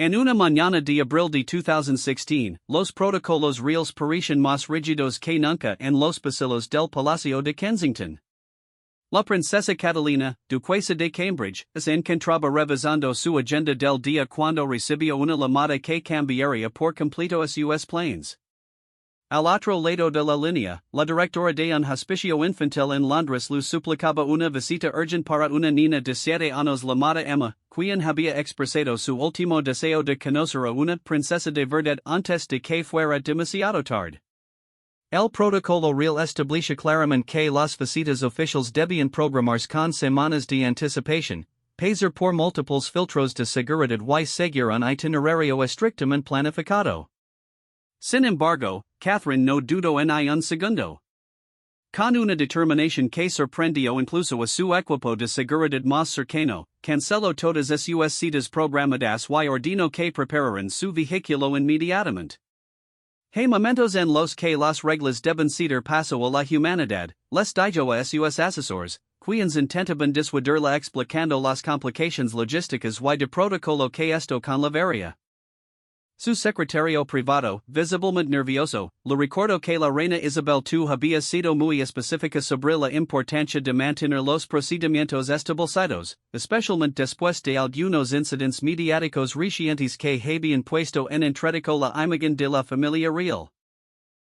En una mañana de abril de 2016, los protocolos reales parecen más rígidos que nunca en los pasillos del Palacio de Kensington. La princesa Catalina, duquesa de Cambridge, se encontraba revisando su agenda del día cuando recibió una llamada que cambiaría por completo sus planes. Al otro lado de la línea, la directora de un hospicio infantil en Londres le suplicaba una visita urgente para una niña de 7 años llamada Emma, quien había expresado su último deseo de conocer a una princesa de verdad antes de que fuera demasiado tarde. El protocolo real establece claramente que las visitas oficiales debían programarse con semanas de anticipación, pasar por múltiples filtros de seguridad y seguir un itinerario estrictamente planificado. Sin embargo, Catherine no dudó en un segundo. Con una determinación que sorprendió incluso a su equipo de seguridad más cercano, canceló todas sus citas programadas y ordenó que prepararan su vehículo inmediatamente. Hay momentos en los que las reglas deben ceder paso a la humanidad, les dijo a sus asesores, quienes intentaban disuadirla explicando las complicaciones logísticas y de protocolo que esto conllevaría. Su secretario privado, visiblemente nervioso, le recordó que la reina Isabel II había sido muy específica sobre la importancia de mantener los procedimientos establecidos, especialmente después de algunos incidentes mediáticos recientes que habían puesto en entredicho la imagen de la familia real.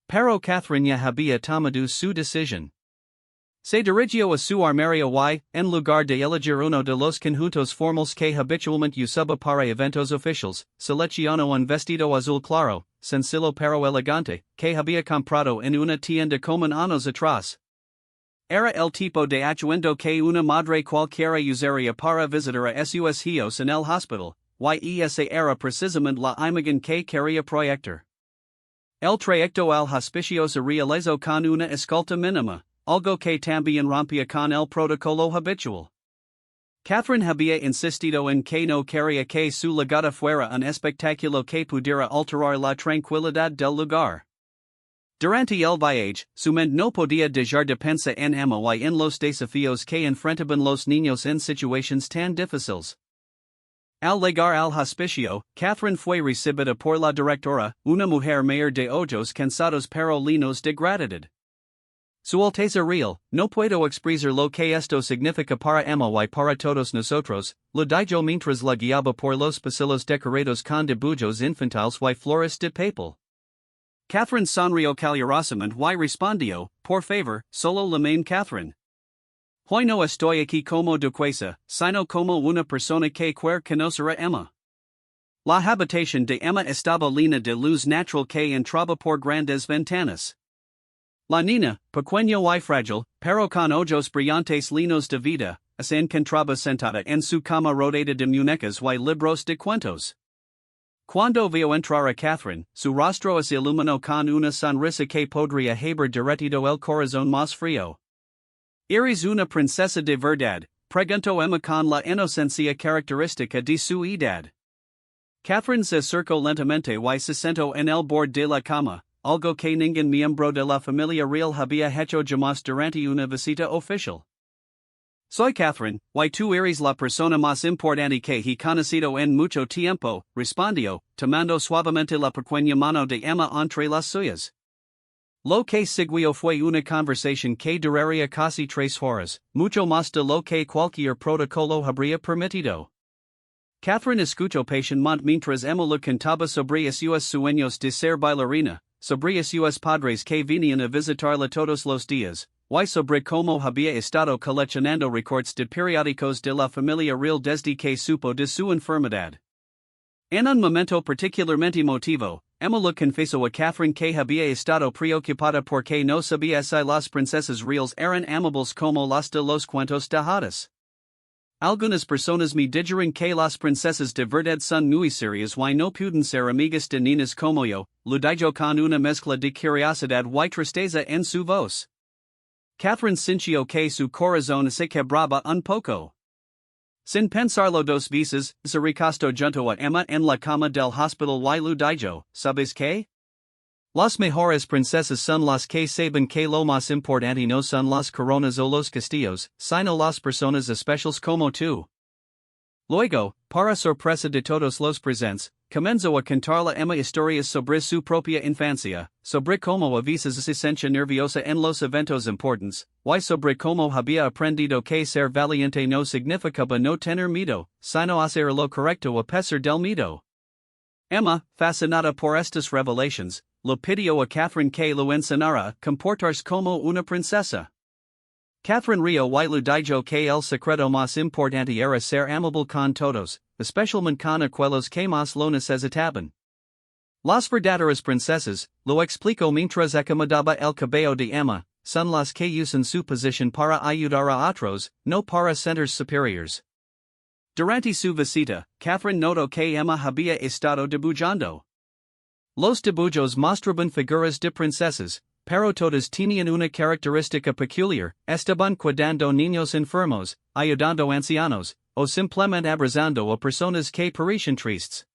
Pero Catherine ya había tomado su decisión. Se dirigió a su armario y, en lugar de elegir uno de los conjuntos formales que habitualmente usaba para eventos oficiales, seleccionó un vestido azul claro, sencillo pero elegante, que había comprado en una tienda como años atrás. Era el tipo de atuendo que una madre cualquiera usaría para visitar a sus hijos en el hospital, y esa era precisamente la imagen que quería proyectar. El trayecto al hospicio se realizó con una escolta mínima, algo que también rompía con el protocolo habitual. Catherine había insistido en que no quería que su llegada fuera un espectáculo que pudiera alterar la tranquilidad del lugar. Durante el viaje, su mente no podía dejar de pensar en Emma y en los desafíos que enfrentaban los niños en situaciones tan difíciles. Al llegar al hospicio, Catherine fue recibida por la directora, una mujer mayor de ojos cansados pero llenos de gratitud. Su Alteza Real, no puedo expresar lo que esto significa para Emma y para todos nosotros, lo dijo mientras la guiaba por los pasillos decorados con dibujos infantiles y flores de papel. Catherine sonrió calurosamente y respondió, por favor, solo la main Catherine. Hoy no estoy aquí como duquesa, sino como una persona que quiere conocer a Emma. La habitación de Emma estaba llena de luz natural que entraba por grandes ventanas. La niña, pequeña y frágil, pero con ojos brillantes llenos de vida, se encontraba sentada en su cama rodeada de muñecas y libros de cuentos. Cuando vio entrar a Catherine, su rostro se iluminó con una sonrisa que podría haber derretido el corazón más frío. ¿Eres una princesa de verdad?, preguntó Emma con la inocencia característica de su edad. Catherine se acercó lentamente y se sentó en el borde de la cama, algo que ningún miembro de la familia real había hecho jamás durante una visita oficial. Soy Catherine, y tú eres la persona más importante que he conocido en mucho tiempo, respondió, tomando suavemente la pequeña mano de Emma entre las suyas. Lo que siguió fue una conversación que duraría casi 3 horas, mucho más de lo que cualquier protocolo habría permitido. Catherine escuchó pacientemente mientras Emma le contaba sobre sus sueños de ser bailarina, sobre sus padres que venían a visitarla todos los días, y sobre cómo había estado coleccionando recortes de periódicos de la familia real desde que supo de su enfermedad. En un momento particularmente emotivo, Emma le confesó a Catherine que había estado preocupada porque no sabía si las princesas reales eran amables como las de los cuentos de hadas. Algunas personas me dijeron que las princesas de verdad son muy serias y no pueden ser amigas de niñas como yo, lo dijo con una mezcla de curiosidad y tristeza en su voz. Catherine sintió que su corazón se quebraba un poco. Sin pensarlo 2 veces, se recostó junto a Emma en la cama del hospital y lo dijo, ¿sabes qué? Las mejores princesas son las que saben que lo más importante no son las coronas o los castillos, sino las personas especiales como tú. Luego, para sorpresa de todos los presentes, comenzó a contar Emma historias sobre su propia infancia, sobre cómo a veces se sentía nerviosa en los eventos importantes, y sobre cómo había aprendido que ser valiente no significaba no tener miedo, sino hacer lo correcto a pesar del miedo. Emma, fascinada por estas revelations, le pidió a Catherine que lo enseñara a comportarse como una princesa. Catherine Rio y le dijo que el secreto más importante era ser amable con todos, especialmente con aquellos que más lo necesitaban. Las verdaderas princesas, lo explicó mientras acomodaba el cabello de Emma, son las que usan su posición para ayudar a otros, no para sentirse superiores. Durante su visita, Catherine notó que Emma había estado dibujando. Los dibujos mostraban figuras de princesas, pero todas tenían una característica peculiar: estaban cuidando niños enfermos, ayudando ancianos, o simplemente abrazando a personas que parecían tristes.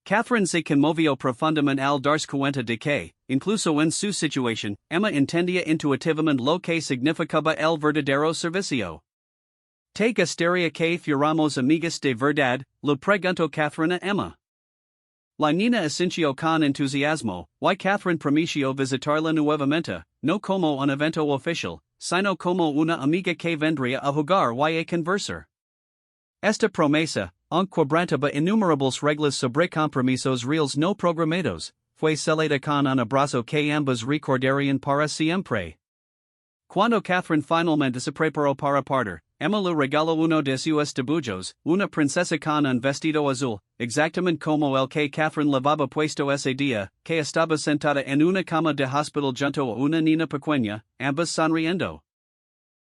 Catherine se conmovió profundamente al darse cuenta de que, incluso en su situación, Emma entendía intuitivamente lo que significaba el verdadero servicio. ¿Te gustaría que fuéramos amigas de verdad?, le preguntó Catherine a Emma. La niña asintió con entusiasmo, y Catherine prometió visitarla nuevamente, no como un evento oficial, sino como una amiga que vendría a jugar y a conversar. Esta promesa, aunque quebrantaba innumerables reglas sobre compromisos reales no programados, fue sellada con un abrazo que ambas recordarían para siempre. Cuando Catherine finalmente se preparó para partir, Emma le regaló uno de sus dibujos, una princesa con un vestido azul, exactamente como el que Catherine llevaba puesto ese día, que estaba sentada en una cama de hospital junto a una niña pequeña, ambas sonriendo.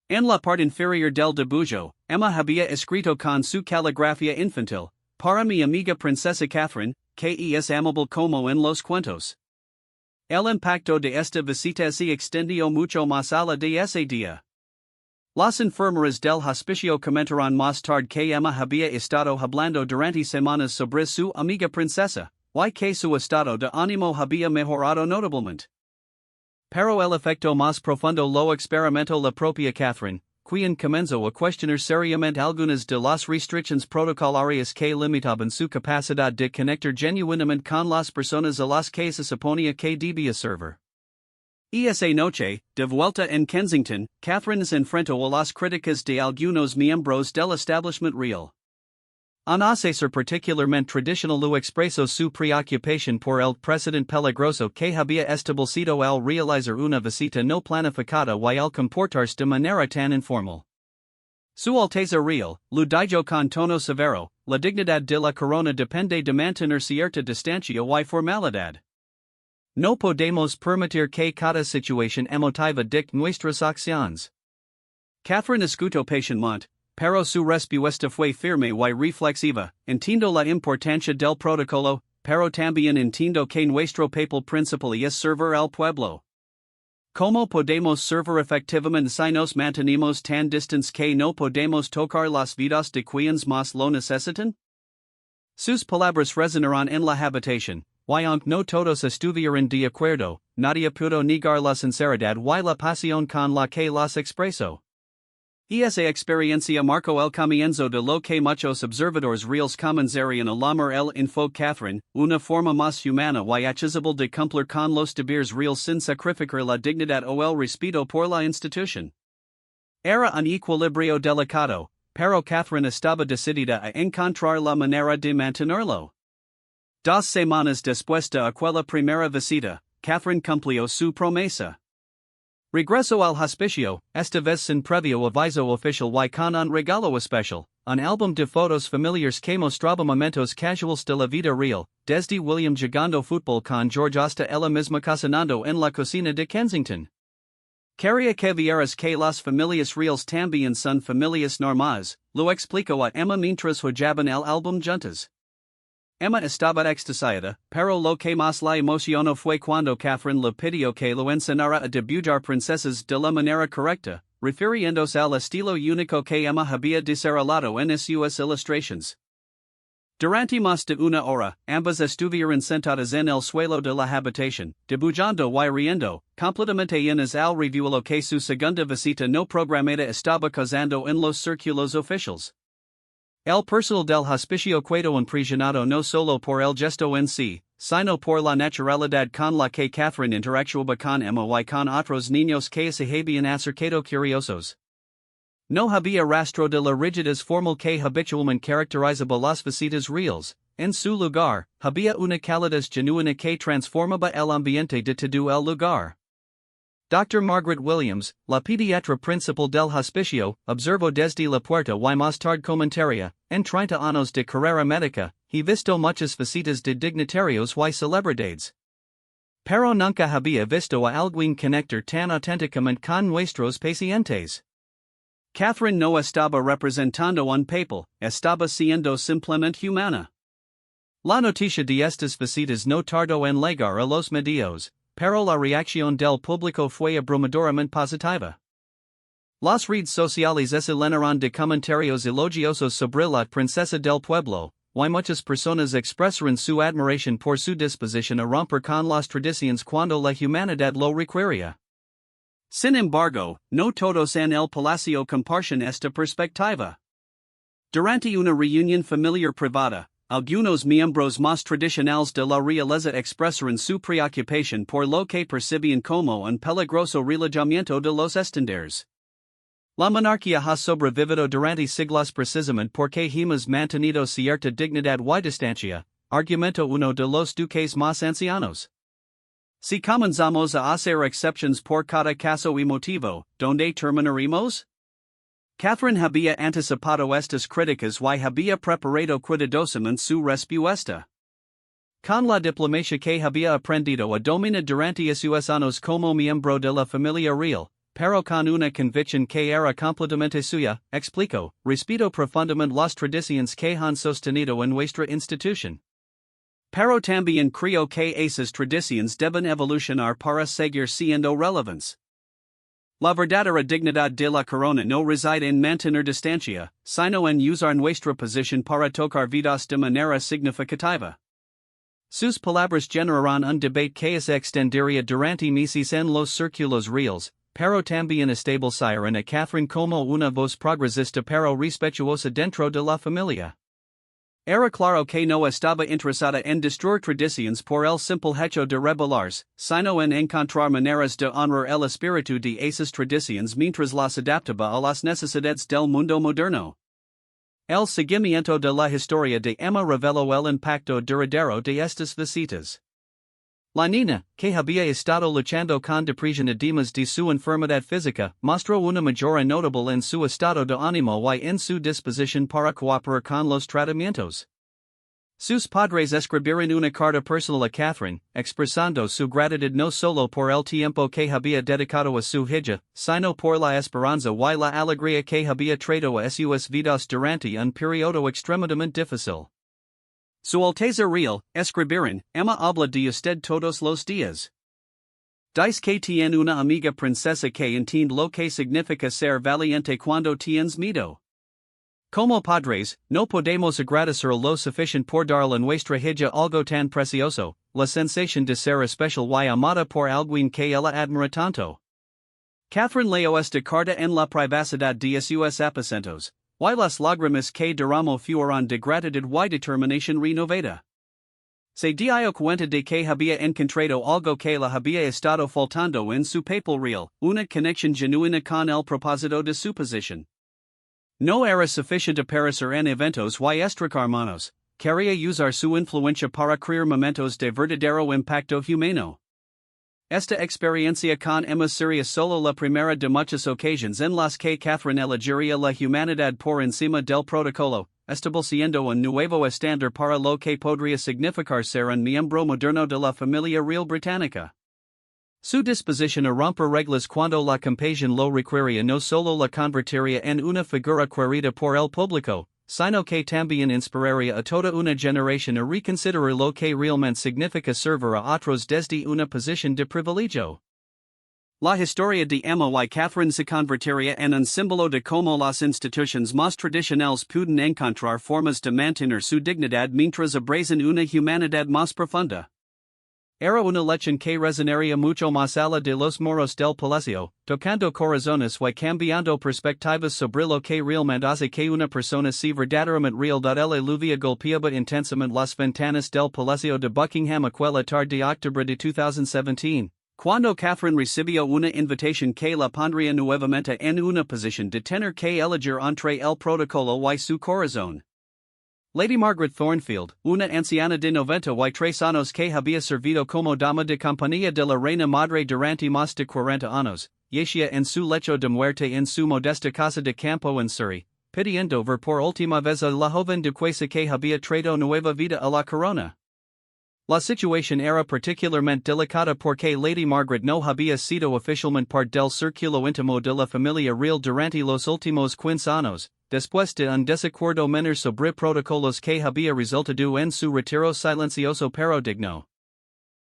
En la parte inferior del dibujo, Emma había escrito con su caligrafía infantil: para mi amiga princesa Catherine, que es amable como en los cuentos. El impacto de esta visita se extendió mucho más allá de ese día. Las enfermeras del hospicio comentaron más tarde que Emma había estado hablando durante semanas sobre su amiga princesa, y que su estado de ánimo había mejorado notablemente. Pero el efecto más profundo lo experimentó la propia Catherine, quien comenzó a cuestionar seriamente algunas de las restricciones protocolarias que limitaban su capacidad de conectar genuinamente con las personas a las que se suponía que debía servir. Esa noche, de vuelta en Kensington, Catherine se enfrentó a las críticas de algunos miembros del establishment real. Un asesor particularmente tradicional expresó su preocupación por el precedente peligroso que había establecido al realizar una visita no planificada y al comportarse de manera tan informal. Su Alteza Real, lo dijo con tono severo, la dignidad de la corona depende de mantener cierta distancia y formalidad. No podemos permitir que cada situación emotiva dicte nuestras acciones. Catherine escuchó patientemente, pero su respuesta fue firme y reflexiva. Entiendo la importancia del protocolo, pero también entiendo que nuestro papel principal es servir al pueblo. ¿Cómo podemos servir efectivamente si nos mantenemos tan distantes que no podemos tocar las vidas de quienes más lo necesitan? Sus palabras resonaron en la habitación. Y aunque no todos estuvieron de acuerdo, nadie pudo negar la sinceridad y la pasión con la que las expresó. Esa experiencia marcó el comienzo de lo que muchos observadores reales comenzarían a llamar el enfoque Catherine, una forma más humana y accesible de cumplir con los deberes reales sin sacrificar la dignidad o el respeto por la institución. Era un equilibrio delicado, pero Catherine estaba decidida a encontrar la manera de mantenerlo. 2 semanas después de aquella primera visita, Catherine cumplió su promesa. Regresó al hospicio, esta vez sin previo aviso oficial y con un regalo especial, un álbum de fotos familiares que mostraba momentos casuales de la vida real, desde William jugando fútbol con George hasta ella misma cocinando en la cocina de Kensington. Quería que vieras que las familias reales también son familias normales, lo explicó a Emma mientras jugaban el álbum juntas. Emma estaba extasiada, pero lo que más la emocionó fue cuando Catherine le pidió que lo enseñara a dibujar princesas de la manera correcta, refiriéndose al estilo único que Emma había desarrollado en sus ilustraciones. Durante más de una hora, ambas estuvieron sentadas en el suelo de la habitación, dibujando y riendo, completamente llenas al revelar que su segunda visita no programada estaba causando en los círculos oficiales. El personal del hospicio quedo impresionado no solo por el gesto en sí, sino por la naturalidad con la que Catherine interactuaba con Emma y con otros niños que se habían acercado curiosos. No había rastro de la rigidez formal que habitualmente caracterizaba las visitas reales. En su lugar, había una calidez genuina que transformaba el ambiente de todo el lugar. Dr. Margaret Williams, la pediatra principal del hospicio, observó desde la puerta y más tarde comentaria, en 30 años de carrera médica, he visto muchas visitas de dignitarios y celebridades. Pero nunca había visto a alguien conectar tan auténticamente con nuestros pacientes. Catherine no estaba representando un papel, estaba siendo simplemente humana. La noticia de estas visitas no tardó en llegar a los medios, pero la reacción del público fue abrumadoramente positiva. Las redes sociales se llenaron de comentarios elogiosos sobre la princesa del pueblo, y muchas personas expresaron su admiración por su disposición a romper con las tradiciones cuando la humanidad lo requería. Sin embargo, no todos en el palacio comparten esta perspectiva. Durante una reunión familiar privada, algunos miembros más tradicionales de la realeza expresaron su preocupación por lo que percibían como un peligroso relajamiento de los estándares. La monarquía ha sobrevivido durante siglos precisamente porque hemos mantenido cierta dignidad y distancia, argumento uno de los duques más ancianos. Si comenzamos a hacer excepciones por cada caso y motivo, ¿dónde terminaremos? Catherine había anticipado estas críticas y había preparado cuidadosamente su respuesta. Con la diplomacia que había aprendido a dominar durante esos años como miembro de la familia real, pero con una convicción que era completamente suya, explicó, respeto profundamente las tradiciones que han sostenido en nuestra institución. Pero también creo que esas tradiciones deben evolucionar para seguir siendo relevantes. La verdadera dignidad de la corona no reside en mantener distancia, sino en usar nuestra posición para tocar vidas de manera significativa. Sus palabras generaron un debate que se extendería durante meses en los círculos reales, pero también establecieron a Catherine como una voz progresista pero respetuosa dentro de la familia. Era claro que no estaba interesada en destruir tradiciones por el simple hecho de rebelarse, sino en encontrar maneras de honrar el espíritu de esas tradiciones mientras las adaptaba a las necesidades del mundo moderno. El seguimiento de la historia de Emma reveló el impacto duradero de estas visitas. La niña, que había estado luchando con depresión además de su enfermedad física, mostró una mejora notable en su estado de ánimo y en su disposición para cooperar con los tratamientos. Sus padres escribieron una carta personal a Catherine, expresando su gratitud no solo por el tiempo que había dedicado a su hija, sino por la esperanza y la alegría que había traído a sus vidas durante un periodo extremadamente difícil. Su Alteza Real, escribieron, Emma habla de usted todos los días. Dice que tiene una amiga princesa que entiende lo que significa ser valiente cuando tienes miedo. Como padres, no podemos agradecer lo suficiente por darle a nuestra hija algo tan precioso, la sensación de ser especial y amada por alguien que ella admira tanto. Catherine leyó esta carta en la privacidad de sus aposentos, y las lágrimas que derramó fueron de gratitud y determinación renovada. Se dio cuenta de que había encontrado algo que le había estado faltando en su papel real, una conexión genuina con el propósito de su posición. No era suficiente parecer en eventos y estracarmanos, quería usar su influencia para crear momentos de verdadero impacto humano. Esta experiencia con Emma sería solo la primera de muchas ocasiones en las que Catherine elegiría la humanidad por encima del protocolo, estableciendo un nuevo estándar para lo que podría significar ser un miembro moderno de la familia real británica. Su disposición a romper reglas cuando la compasión lo requería no solo la convertiría en una figura querida por el público, sino que también inspiraría a toda una generación a reconsiderar lo que realmente significa servir a otros desde una posición de privilegio. La historia de Emma y Catherine se convertiría en un símbolo de cómo las instituciones más tradicionales pueden encontrar formas de mantener su dignidad mientras abrazan una humanidad más profunda. Era una lechen que resonaría mucho más allá de los muros del palacio, tocando corazones y cambiando perspectivas sobre lo que realmente hace que una persona sea verdaderamente real. La lluvia golpeaba intensamente las ventanas del palacio de Buckingham aquella tarde de octubre de 2017, cuando Catherine recibió una invitación que la pondría nuevamente en una posición de tener que elegir entre el protocolo y su corazón. Lady Margaret Thornfield, una anciana de 93 años que había servido como dama de compañía de la reina madre durante más de 40 años, yacía en su lecho de muerte en su modesta casa de campo en Surrey, pidiendo ver por última vez a la joven duquesa que había traído nueva vida a la corona. La situación era particularmente delicada porque Lady Margaret no había sido oficialmente parte del círculo íntimo de la familia real durante los últimos 15 años, después de un desacuerdo menor sobre protocolos que había resultado en su retiro silencioso pero digno.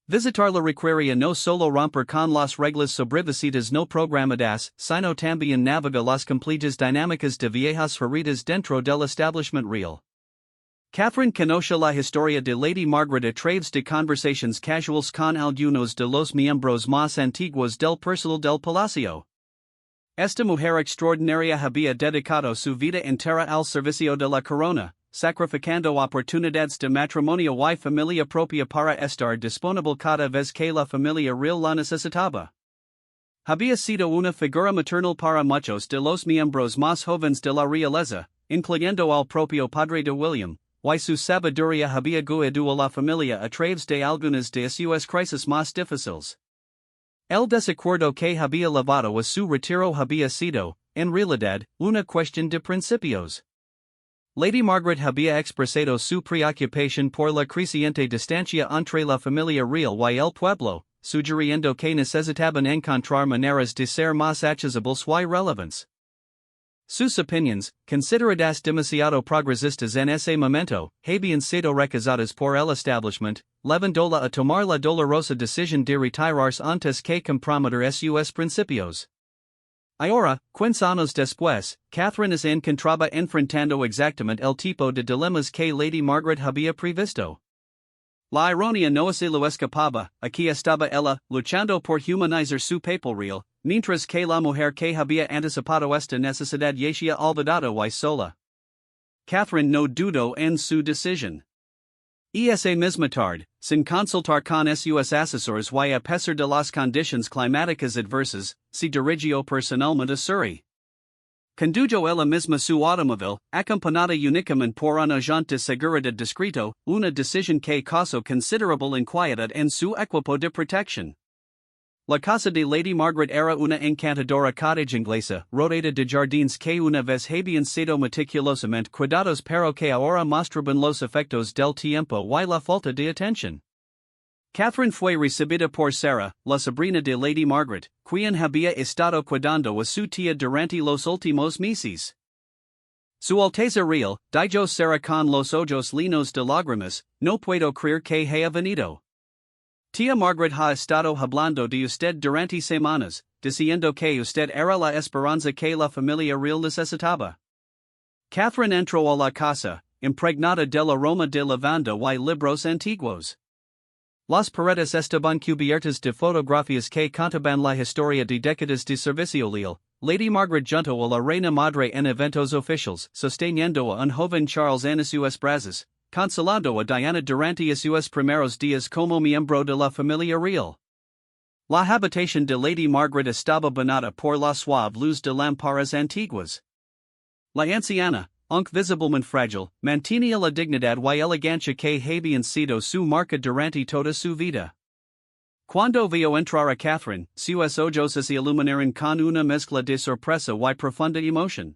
Visitarla requería no solo romper con las reglas sobre visitas no programadas, sino también navegar las complejas dinámicas de viejas heridas dentro del establishment real. Catherine conoce la historia de Lady Margaret a través de conversations casuales con algunos de los miembros más antiguos del personal del palacio. Esta mujer extraordinaria había dedicado su vida entera al servicio de la corona, sacrificando oportunidades de matrimonio y familia propia para estar disponible cada vez que la familia real la necesitaba. Había sido una figura maternal para muchos de los miembros más jóvenes de la realeza, incluyendo al propio padre de William, y su sabiduría había guiado a la familia a través de algunas de sus crisis más difíciles. El desacuerdo que había llevado a su retiro había sido, en realidad, una cuestión de principios. Lady Margaret había expresado su preocupación por la creciente distancia entre la familia real y el pueblo, sugiriendo que necesitaban encontrar maneras de ser más accesibles y relevantes. Sus opiniones, consideradas demasiado progresistas en ese momento, habían sido rechazadas por el establishment, llevándola a tomar la dolorosa decisión de retirarse antes que comprometer sus principios. Ahora, 15 años después, Catherine se encontraba enfrentando exactamente el tipo de dilemas que Lady Margaret había previsto. La ironía no se lo escapaba, aquí estaba ella, luchando por humanizar su papel real, mientras que la mujer que había anticipado esta necesidad yacía olvidada y sola. Catherine no dudó en su decisión. Esa misma tarde, sin consultar con sus asesores y a pesar de las condiciones climáticas adversas, se dirigió personalmente a Surrey. Condujo ella misma su automóvil, acompañada únicamente por un agente de seguridad discreto, una decisión que causó considerable inquietud en su equipo de protección. La casa de Lady Margaret era una encantadora cottage inglesa, rodeada de jardines que una vez habían sido meticulosamente cuidados pero que ahora mostraban los efectos del tiempo y la falta de atención. Catherine fue recibida por Sarah, la sobrina de Lady Margaret, quien había estado cuidando a su tía durante los últimos meses. Su Alteza Real, dijo Sarah con los ojos llenos de lágrimas, no puedo creer que haya venido. Tía Margaret ha estado hablando de usted durante semanas, diciendo que usted era la esperanza que la familia real necesitaba. Catherine entró a la casa, impregnada del aroma de lavanda y libros antiguos. Las paredes estaban cubiertas de fotografías que contaban la historia de décadas de servicio leal. Lady Margaret junto a la reina madre en eventos oficiales, sosteniendo a un joven Charles en sus brazos, consolando a Diana durante sus primeros días como miembro de la familia real. La habitación de Lady Margaret estaba bañada por la suave luz de lámparas antiguas. La anciana, aunque visiblemente frágil, mantenía la dignidad y elegancia que habían sido su marca durante toda su vida. Cuando vio entrar a Catherine, sus ojos se iluminaron con una mezcla de sorpresa y profunda emoción.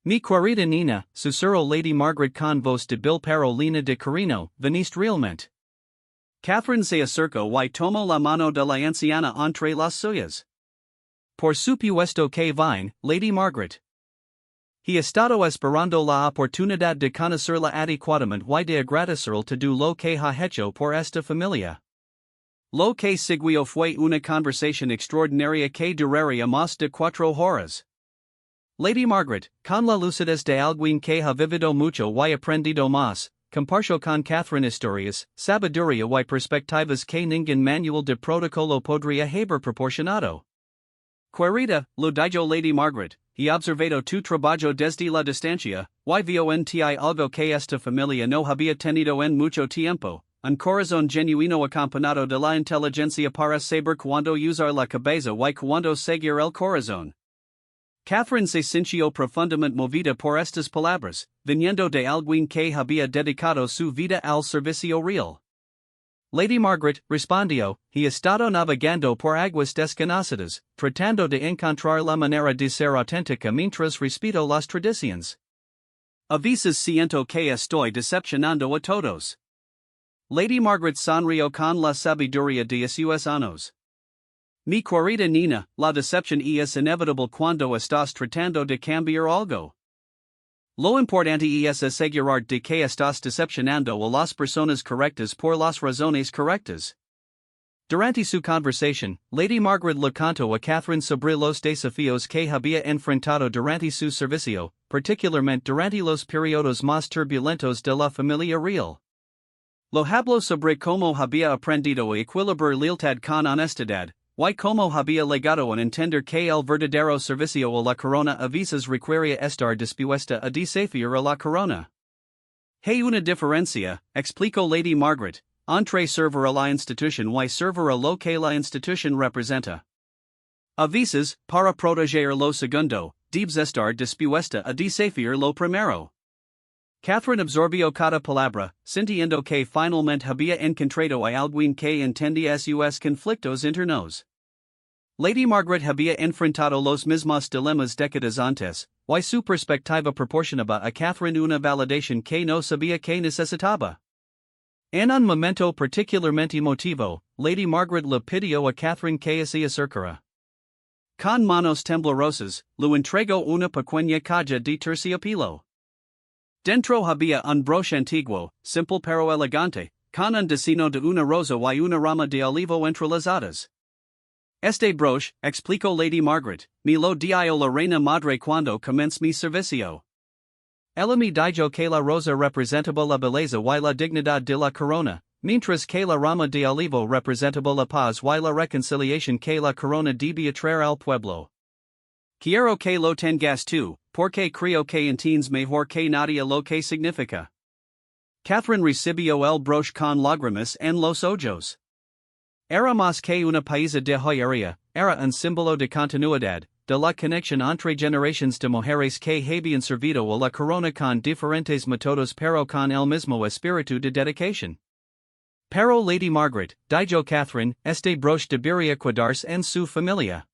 Mi querida Nina, susurró Lady Margaret con voz de Bilparolina de Carino, veniste realmente. Catherine se acercó y tomó la mano de la anciana entre las suyas. Por supuesto que vine, Lady Margaret. He estado esperando la oportunidad de conocerla adecuadamente y de agradecerle todo lo que ha hecho por esta familia. Lo que siguió fue una conversación extraordinaria que duraría más de 4 horas. Lady Margaret, con la lucidez de alguien que ha vivido mucho y aprendido más, compartio con Catherine historias, sabiduría y perspectivas que ningún manual de protocolo podría haber proporcionado. Querida, lo dijo Lady Margaret, he observado tu trabajo desde la distancia, y vonti algo que esta familia no había tenido en mucho tiempo, un corazón genuino acompañado de la inteligencia para saber cuándo usar la cabeza y cuándo seguir el corazón. Catherine se sintió profundamente movida por estas palabras, viniendo de alguien que había dedicado su vida al servicio real. Lady Margaret respondió, he estado navegando por aguas desconocidas, tratando de encontrar la manera de ser auténtica mientras respeto las tradiciones. A veces siento que estoy decepcionando a todos. Lady Margaret sonrió con la sabiduría de sus años. Mi querida Nina, la decepción es inevitable cuando estás tratando de cambiar algo. Lo importante es asegurar de que estás decepcionando a las personas correctas por las razones correctas. Durante su conversación, Lady Margaret le contó a Catherine sobre los desafíos que había enfrentado durante su servicio, particularmente durante los periodos más turbulentos de la familia real. Lo habló sobre cómo había aprendido a equilibrar lealtad con honestidad, y cómo había llegado a entender que el verdadero servicio a la corona a veces requería estar dispuesta a desafiar a la corona. Hay una diferencia, explicó Lady Margaret, entre servir a la institución y servir a lo que la institución representa. A veces, para proteger lo segundo, debes estar dispuesta a desafiar lo primero. Catherine absorbió cada palabra, sintiendo que finalmente había encontrado a alguien que entendía sus conflictos internos. Lady Margaret había enfrentado los mismos dilemas décadas antes, y su perspectiva proporcionaba a Catherine una validación que no sabía que necesitaba. En un momento particularmente emotivo, Lady Margaret le pidió a Catherine que se acercara. Con manos temblorosas, le entregó una pequeña caja de terciopelo. Dentro había un broche antiguo, simple pero elegante, con un diseño de una rosa y una rama de olivo entrelazadas. Este broche, explicó Lady Margaret, me lo dio la reina madre cuando comencé mi servicio. Ella me dijo que la rosa representaba la belleza y la dignidad de la corona, mientras que la rama de olivo representaba la paz y la reconciliación que la corona debía traer al pueblo. Quiero que lo tengas tú, porque creo que entiendes mejor que nadie lo que significa. Catherine recibió el broche con lágrimas en los ojos. Era más que una pieza de joyería, era un símbolo de continuidad, de la conexión entre generaciones de mujeres que habían servido a la corona con diferentes métodos pero con el mismo espíritu de dedicación. Pero Lady Margaret, dijo Catherine, este broche debería cuidarse en su familia.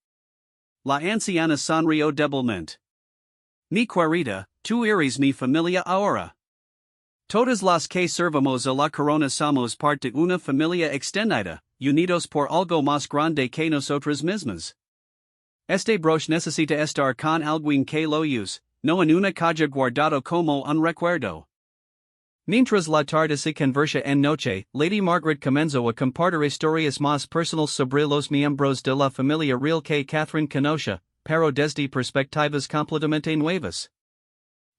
La anciana sonrió débilmente. Mi querida, tú eres mi familia ahora. Todas las que servamos a la corona somos parte de una familia extendida, unidos por algo más grande que nosotros mismos. Este broche necesita estar con alguien que lo use, no en una caja guardado como un recuerdo. Mientras la tarde se convertía en noche, Lady Margaret comenzó a compartir historias más personales sobre los miembros de la familia real que Catherine conocía, pero desde perspectivas completamente nuevas.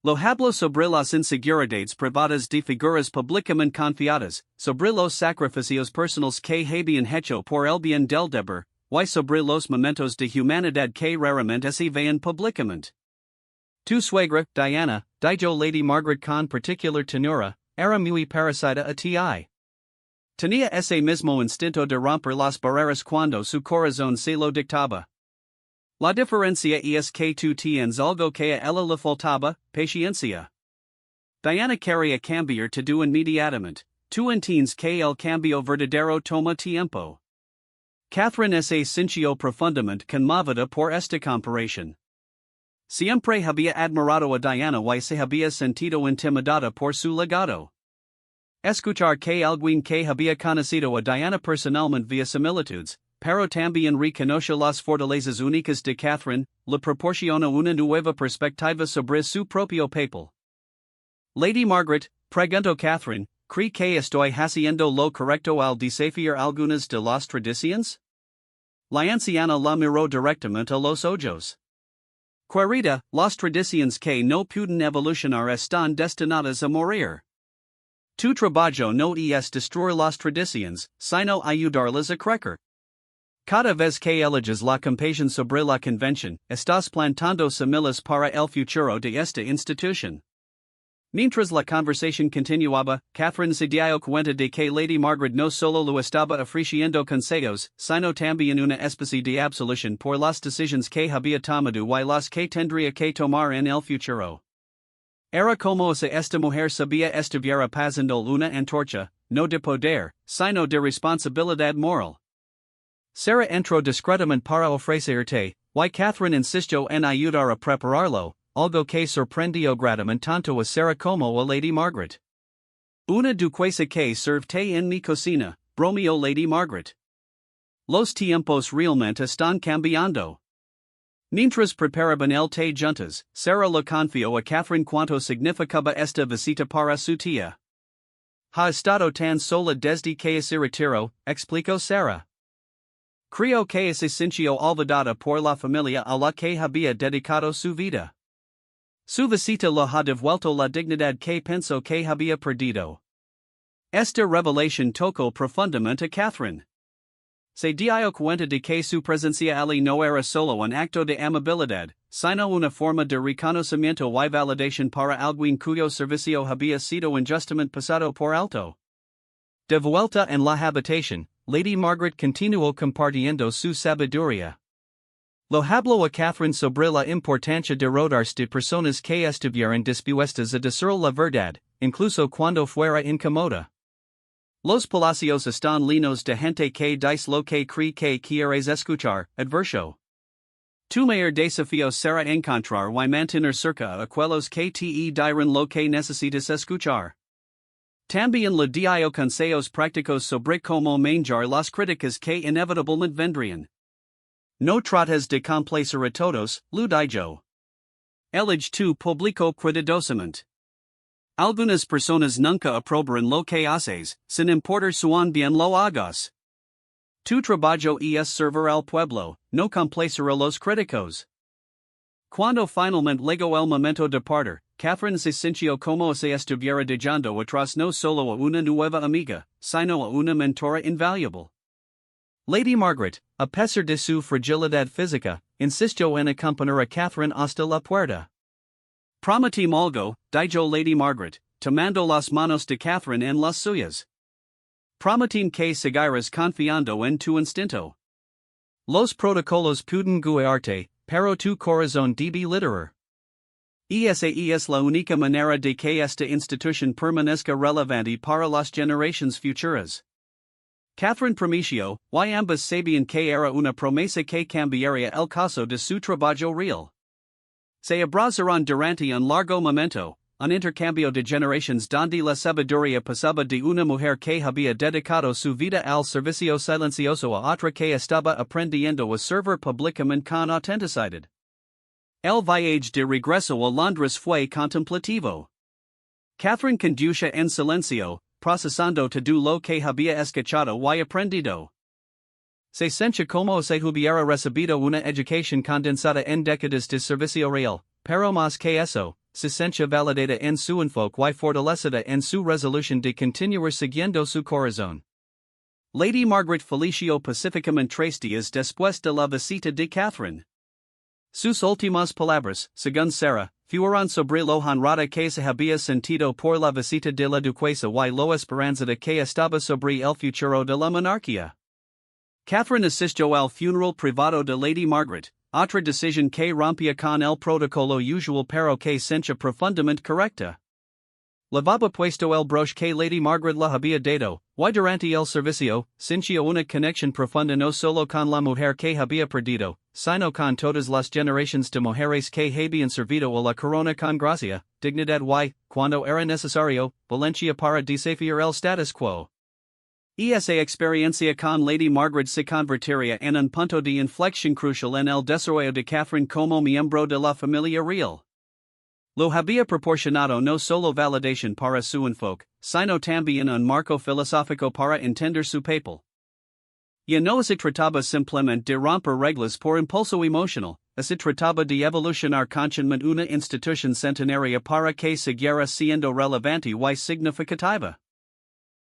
Lo habló sobre las inseguridades privadas de figuras públicamente confiadas, sobre los sacrificios personales que habían hecho por el bien del deber, y sobre los momentos de humanidad que raramente se veían públicamente. Tu suegra, Diana, dijo Lady Margaret con particular ternura, era muy parecida a ti. Tenía ese mismo instinto de romper las barreras cuando su corazón se lo dictaba. La diferencia es que tú tienes algo que a ella le faltaba, paciencia. Diana quería cambiar todo inmediatamente, tú entiendes que el cambio verdadero toma tiempo. Catherine se sintió profundamente conmovida por esta comparación. Siempre había admirado a Diana y se había sentido intimidada por su legado. Escuchar que alguien que había conocido a Diana personalmente via similitudes, pero también reconoce las fortalezas únicas de Catherine, le proporciona una nueva perspectiva sobre su propio papel. Lady Margaret, preguntó Catherine, ¿cree que estoy haciendo lo correcto al desafiar algunas de las tradiciones? La anciana la miró directamente a los ojos. Querida, las tradiciones que no pueden evolucionar están destinadas a morir. Tu trabajo no es destruir las tradiciones, sino ayudarlas a crecer. Cada vez que eliges la compasión sobre la convención, estás plantando semillas para el futuro de esta institución. Mientras la conversación continuaba, Catherine se dio cuenta de que Lady Margaret no solo lo estaba ofreciendo consejos, sino también una especie de absolución por las decisiones que había tomado y las que tendría que tomar en el futuro. Era como si esta mujer sabía estuviera pasando una antorcha, no de poder, sino de responsabilidad moral. Sarah entró discretamente para ofrecerte, y Catherine insistió en ayudar a prepararlo, algo que sorprendió gratamente tanto a Sarah como a Lady Margaret. Una duquesa que servte en mi cocina, bromeó Lady Margaret. Los tiempos realmente están cambiando. Mientras preparaban el té juntas, Sarah le confió a Catherine cuánto significaba esta visita para su tía. Ha estado tan sola desde que se retiró, explicó Sarah. Creo que se sintió olvidada por la familia a la que había dedicado su vida. Su visita le ha devuelto la dignidad que pensó que había perdido. Esta revelación tocó profundamente a Catherine. Se dio cuenta de que su presencia allí no era solo un acto de amabilidad, sino una forma de reconocimiento y validación para alguien cuyo servicio había sido injustamente pasado por alto. De vuelta en la habitación, Lady Margaret continuó compartiendo su sabiduría. Lo habló a Catherine sobre la importancia de rodearse de personas que estuvieran dispuestas a decir la verdad, incluso cuando fuera incómoda. Los palacios están llenos de gente que dice lo que cree que quieres escuchar, advirtió. Tu mayor desafío será encontrar y mantener cerca a aquellos que te dirán lo que necesitas escuchar. También le dio consejos prácticos sobre cómo manejar las críticas que inevitablemente vendrían. No trates de complacer a todos, lo dijo. Elige tu público cuidadosamente. Algunas personas nunca aprobarán lo que haces, sin importar cuán bien lo hagas. Tu trabajo es servir al pueblo, no complacer a los críticos. Cuando finalmente llegó el momento de partir, Catherine se sintió como si estuviera dejando atrás no solo a una nueva amiga, sino a una mentora invaluable. Lady Margaret, a pesar de su fragilidad física, insistió en acompañar a Catherine hasta la puerta. Prometí algo, dijo Lady Margaret, tomando las manos de Catherine en las suyas. Prometí que seguirás confiando en tu instinto. Los protocolos pueden guiarte, pero tu corazón debe liderar. Esa es la única manera de que esta institución permanezca relevante para las generaciones futuras. Catherine prometió, y ambas sabían que era una promesa que cambiaría el caso de su trabajo real. Se abrazaron durante un largo momento, un intercambio de generaciones donde la sabiduría pasaba de una mujer que había dedicado su vida al servicio silencioso a otra que estaba aprendiendo a servir públicamente con autenticidad. El viaje de regreso a Londres fue contemplativo. Catherine conducía en silencio, procesando todo lo que había escuchado y aprendido. Se sentía como si hubiera recibido una educación condensada en décadas de servicio real, pero más que eso, se sentía validada en su enfoque y fortalecida en su resolución de continuar siguiendo su corazón. Lady Margaret felició pacíficamente 3 días después de la visita de Catherine. Sus últimas palabras, según Sarah, fueron sobre lo honrada que se había sentido por la visita de la duquesa y lo esperanzada que estaba sobre el futuro de la monarquía. Catherine asistió al funeral privado de Lady Margaret, otra decisión que rompía con el protocolo usual pero que sentía profundamente correcta. Llevaba puesto el broche que Lady Margaret le había dado, y durante el servicio, sentía una conexión profunda no solo con la mujer que había perdido, sino con todas las generaciones de mujeres que habían servido a la corona con gracia, dignidad y, cuando era necesario, valencia para desafiar el status quo. Esa experiencia con Lady Margaret se convertiría en un punto de inflexión crucial en el desarrollo de Catherine como miembro de la familia real. Lo había proporcionado no solo validación para su enfoque, sino también un marco filosófico para entender su papel. Ya no se trataba simplemente de romper reglas por impulso emocional, se trataba de evolucionar conscientemente una institución centenaria para que siguiera siendo relevante y significativa.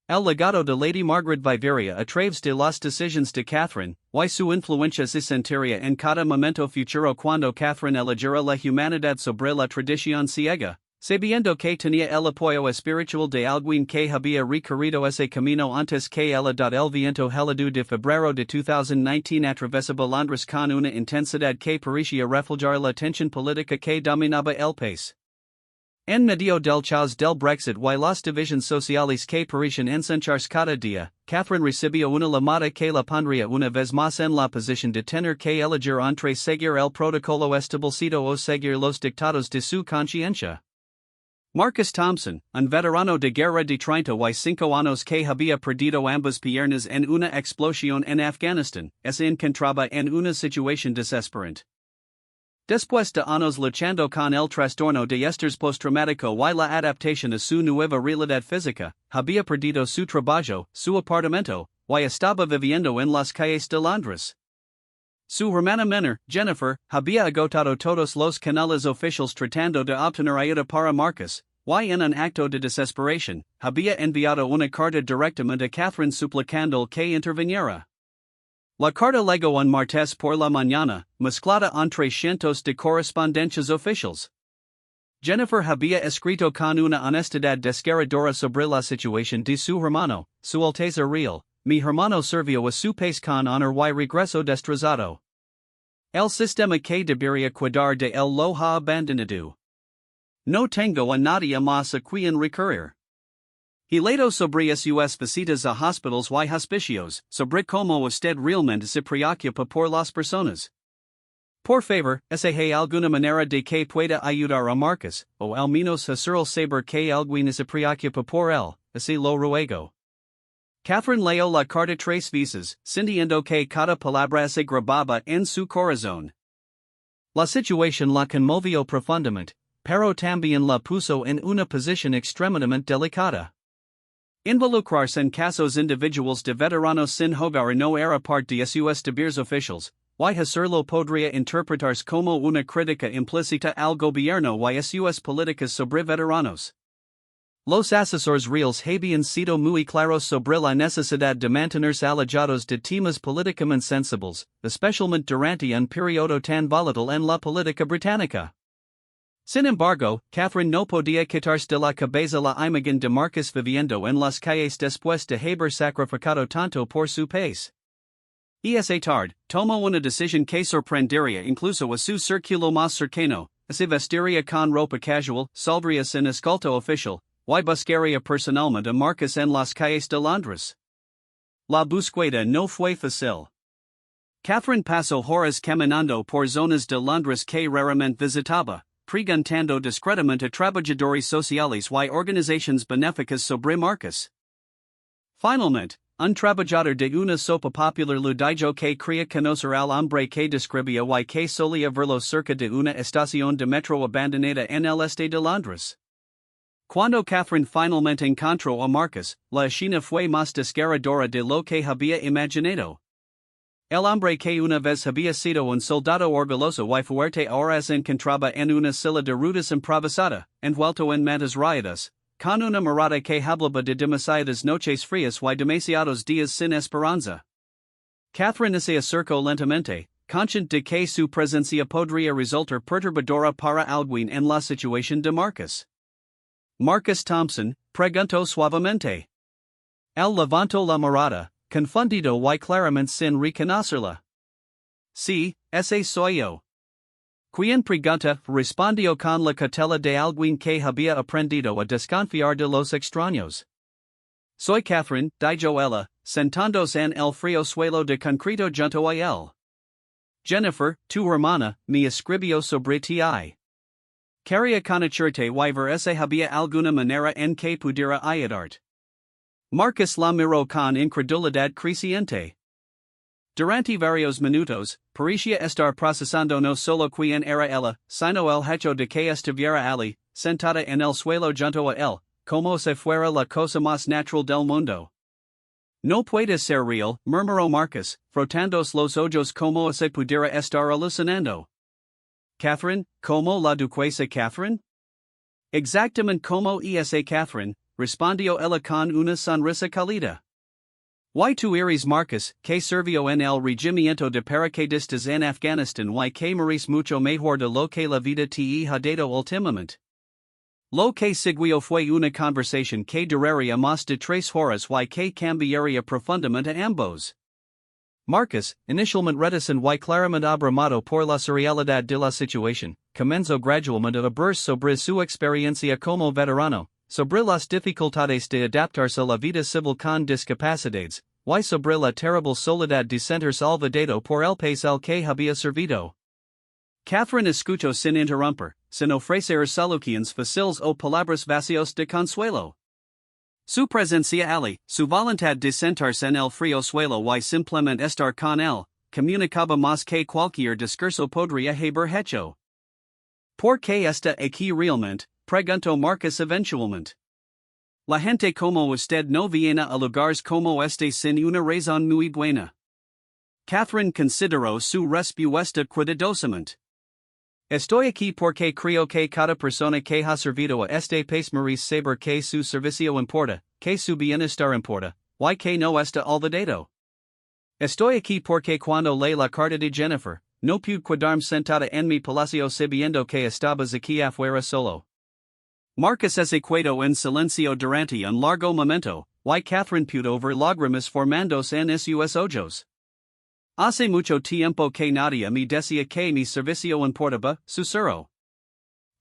El legado de Lady Margaret Viveria a través de las decisiones de Catherine, y su influencia se sentiría en cada momento futuro cuando Catherine elegera la humanidad sobre la tradición ciega, sabiendo que tenía el apoyo espiritual de alguien que había recorrido ese camino antes que ella. El viento helado de febrero de 2019 atravesaba Londres con una intensidad que parecía reflejar la tensión política que dominaba el país. En medio del caos del Brexit y las divisiones sociales que parecen ensancharse cada día, Catherine recibió una llamada que la pondría una vez más en la posición de tener que elegir entre seguir el protocolo establecido o seguir los dictados de su conciencia. Marcus Thompson, un veterano de guerra de 35 años que había perdido ambas piernas en una explosión en Afganistán, se encontraba en una situación desesperante. Después de años luchando con el trastorno de estrés postraumático y la adaptación a su nueva realidad física, había perdido su trabajo, su apartamento, y estaba viviendo en las calles de Londres. Su hermana menor, Jennifer, había agotado todos los canales oficiales tratando de obtener ayuda para Marcus, y en un acto de desesperación, había enviado una carta directamente a Catherine suplicando que interviniera. La carta llegó un martes por la mañana, mezclada entre cientos de correspondencias oficiales. Jennifer había escrito con una honestidad desgarradora sobre la situación de su hermano, Su Alteza Real. Mi hermano sirvió a su país con honor y regreso destrozado. El sistema que debería cuidar de él lo ha abandonado. No tengo a nadie más a quien recurrir. He leído sobre sus visitas a hospitales y hospicios, sobre cómo usted realmente se preocupa por las personas. Por favor, hay alguna manera de que pueda ayudar a Marcus, o al menos hacerle saber que alguien se preocupa por él, así lo ruego. Catherine leyó la carta 3 veces, sintiendo que cada palabra se grababa en su corazón. La situación la conmovió profundamente, pero también la puso en una posición extremadamente delicada. Involucrarse en casos individuales de veteranos sin hogar no era parte de sus deberes oficiales, y hacerlo podría interpretarse como una crítica implícita al gobierno y a sus políticas sobre veteranos. Los asesores reales habían sido muy claros sobre la necesidad de mantenerse alejados de temas políticamente sensibles, especialmente durante un periodo tan volátil en la política británica. Sin embargo, Catherine no podía quitarse de la cabeza la imagen de Marcus viviendo en las calles después de haber sacrificado tanto por su país. Esa tarde, tomó una decisión que sorprendería incluso a su círculo más cercano, se vestiría con ropa casual, saldría sin escolta oficial, y buscaría personalmente a Marcus en las calles de Londres. La búsqueda no fue fácil. Catherine pasó horas caminando por zonas de Londres que raramente visitaba, preguntando discretamente a trabajadores sociales y organizaciones benéficas sobre Marcus. Finalmente, un trabajador de una sopa popular le dijo que quería conocer al hombre que describía y que solía verlo cerca de una estación de metro abandonada en el este de Londres. Cuando Catherine finalmente encontró a Marcus, la escena fue más desgarradora de lo que había imaginado. El hombre que una vez había sido un soldado orgulloso y fuerte ahora se encontraba en una silla de ruedas improvisada, envuelto en mantas rayadas, con una mirada que hablaba de demasiadas noches frías y demasiados días sin esperanza. Catherine se acercó lentamente, consciente de que su presencia podría resultar perturbadora para alguien en la situación de Marcus. Marcus Thompson, preguntó suavemente. Él levantó la mirada, confundido y claramente sin reconocerla. Sí, ese soy yo. Quien pregunta, respondió con la cautela de alguien que había aprendido a desconfiar de los extraños. Soy Catherine, dijo ella, sentándose en el frío suelo de concreto junto a él. Jennifer, tu hermana, me escribió sobre ti. Quería conocerte y ver si había alguna manera en que pudiera ayudarte. Marcus la miró con incredulidad creciente. Durante varios minutos, parecía estar procesando no solo quién era ella, sino el hecho de que estuviera allí, sentada en el suelo junto a él, como si fuera la cosa más natural del mundo. No puede ser real, murmuró Marcus, frotándose los ojos como si pudiera estar alucinando. Catherine, como la duquesa Catherine? Exactamente como esa Catherine, respondio ella con una sonrisa cálida. Y tu eres Marcus, que servio en el regimiento de paracaidistas en Afghanistan y que morís mucho mejor de lo que la vida te ha dado últimamente. Lo que siguió fue una conversación que duraría más de 3 horas y que cambiaría profundamente a ambos. Marcus, inicialmente reticent y claramente abrumado por la surrealidad de la situación, comenzó gradualmente a hablar sobre su experiencia como veterano, sobre las dificultades de adaptarse a la vida civil con discapacidades, y sobre la terrible soledad de sentirse olvidado por el país al que había servido. Catherine escuchó sin interrumpir, sin ofrecer soluciones fáciles o palabras vacíos de consuelo. Su presencia allí, su voluntad de sentarse en el frío suelo y simplemente estar con él, comunicaba más que cualquier discurso podría haber hecho. ¿Por qué está aquí realmente? Preguntó Marcus eventualmente. La gente como usted no viene a lugares como este sin una razón muy buena. Catherine consideró su respuesta cuidadosamente. Estoy aquí porque creo que cada persona que ha servido a este país merece saber que su servicio importa, que su bienestar importa, y que no está olvidado. Estoy aquí porque cuando leí la carta de Jennifer, no pude quedarme sentada en mi palacio sabiendo que estabas aquí afuera solo. Marcus se quedó en silencio durante un largo momento, y Catherine pudo ver lágrimas formándose en sus ojos. Hace mucho tiempo que nadie me decía que mi servicio importaba, susurró.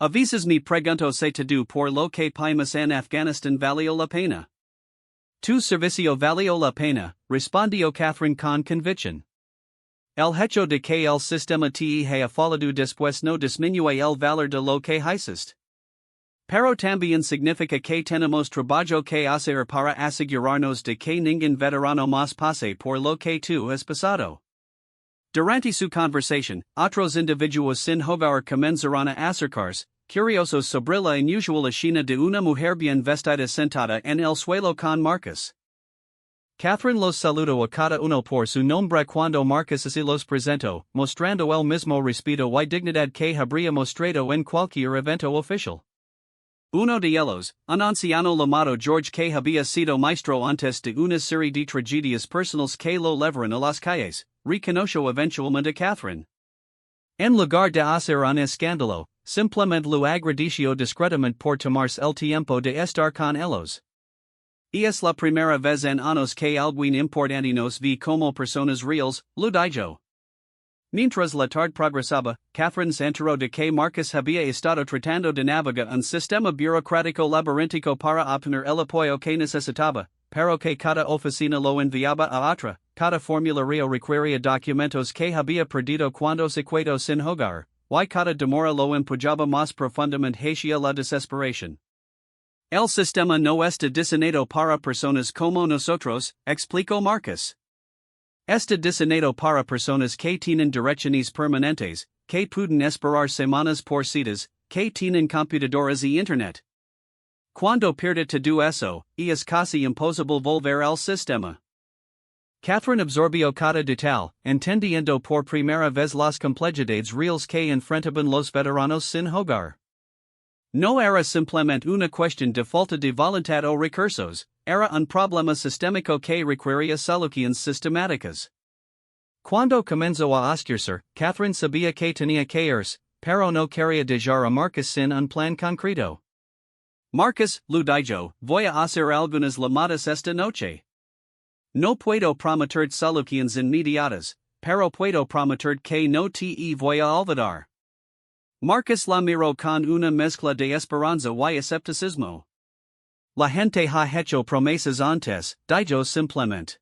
A veces me pregunto si todo por lo que paimos en Afghanistan valió la pena. Tu servicio valió la pena, respondió Catherine con convicción. El hecho de que el sistema te haya fallado después no disminuye el valor de lo que hiciste. Pero también significa que tenemos trabajo que hacer para asegurarnos de que ningún veterano más pase por lo que tú has pasado. Durante su conversación, otros individuos sin hogar comenzaron a acercarse, curiosos sobre la inusual escena de una mujer bien vestida sentada en el suelo con Marcus. Catherine los saludó a cada uno por su nombre cuando Marcus se los presentó, mostrando el mismo respeto y dignidad que habría mostrado en cualquier evento oficial. Uno de ellos, un anciano llamado George que había sido maestro antes de una serie de tragedias personales que lo llevaron a las calles, reconoció eventualmente a Catherine. En lugar de hacer un escándalo, simplemente lo agradeció discretamente por tomarse el tiempo de estar con ellos. Y es la primera vez en años que alguien importante nos ve como personas reales, lo dijo. Mientras la tarde progresaba, Catherine se enteró de que Marcus había estado tratando de navegar un sistema burocrático laberíntico para obtener el apoyo que necesitaba, pero que cada oficina lo enviaba a otra, cada formulario requería documentos que había perdido cuando se quedó sin hogar, y cada demora lo empujaba más profundamente hacia la desesperación. El sistema no está diseñado para personas como nosotros, explicó Marcus. Está diseñado para personas que tienen direcciones permanentes, que pueden esperar semanas por citas, que tienen computadoras y internet. Cuando pierde todo eso, es casi imposible volver al sistema. Catherine absorbió cada detalle, entendiendo por primera vez las complejidades reales que enfrentaban los veteranos sin hogar. No era simplemente una cuestión de falta de voluntad o recursos, era un problema sistémico que requería soluciones sistemáticas. Cuando comenzó a oscurecer, Catherine sabía que tenía que irse, pero no quería dejar a Marcus sin un plan concreto. Marcus, lo dijo, voy a hacer algunas llamadas esta noche. No puedo prometer soluciones inmediatas, pero puedo prometer que no te voy a olvidar. Marcus la miró con una mezcla de esperanza y escepticismo. La gente ha hecho promesas antes, dijo simplemente.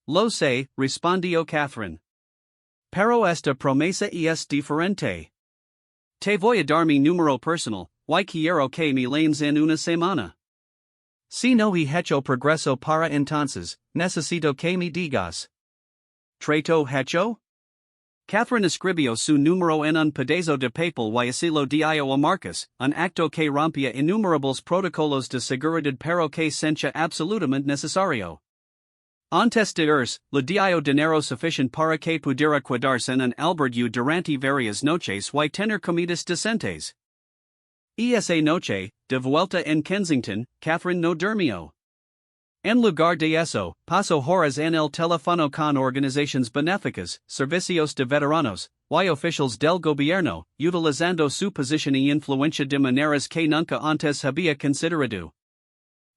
Lo sé, respondió Catherine. Pero esta promesa es diferente. Te voy a dar mi número personal, y quiero que me lanes en una semana. Si no he hecho progreso para entonces, necesito que me digas. ¿Trato hecho? Catherine escribió su número en un pedazo de papel y así lo dio a Marcus, un acto que rompía innumerables protocolos de seguridad pero que sentía absolutamente necesario. Antes de irse, le dio dinero suficiente para que pudiera quedarse en un albergue durante varias noches y tener comidas decentes. Esa noche, de vuelta en Kensington, Catherine no durmió. En lugar de eso, pasó horas en el teléfono con organizaciones benéficas, servicios de veteranos, y oficiales del gobierno, utilizando su posición y influencia de maneras que nunca antes había considerado.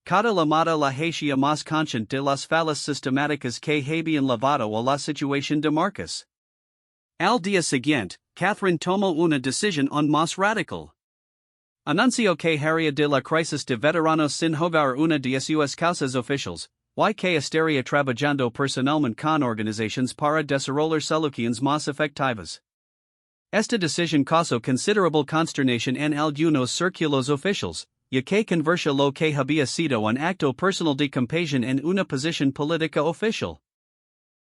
Cada llamada la hacía más consciente de las fallas sistemáticas que habían llevado a la situación de Marcus. Al día siguiente, Catherine tomó una decisión aún más radical. Anunció que haría de la crisis de veteranos sin hogar una de sus causas oficiales, y que estaría trabajando personalmente con organizaciones para desarrollar soluciones más efectivas. Esta decisión causó considerable consternación en algunos círculos oficiales, ya que convirtió lo que había sido un acto personal de compasión en una posición política oficial.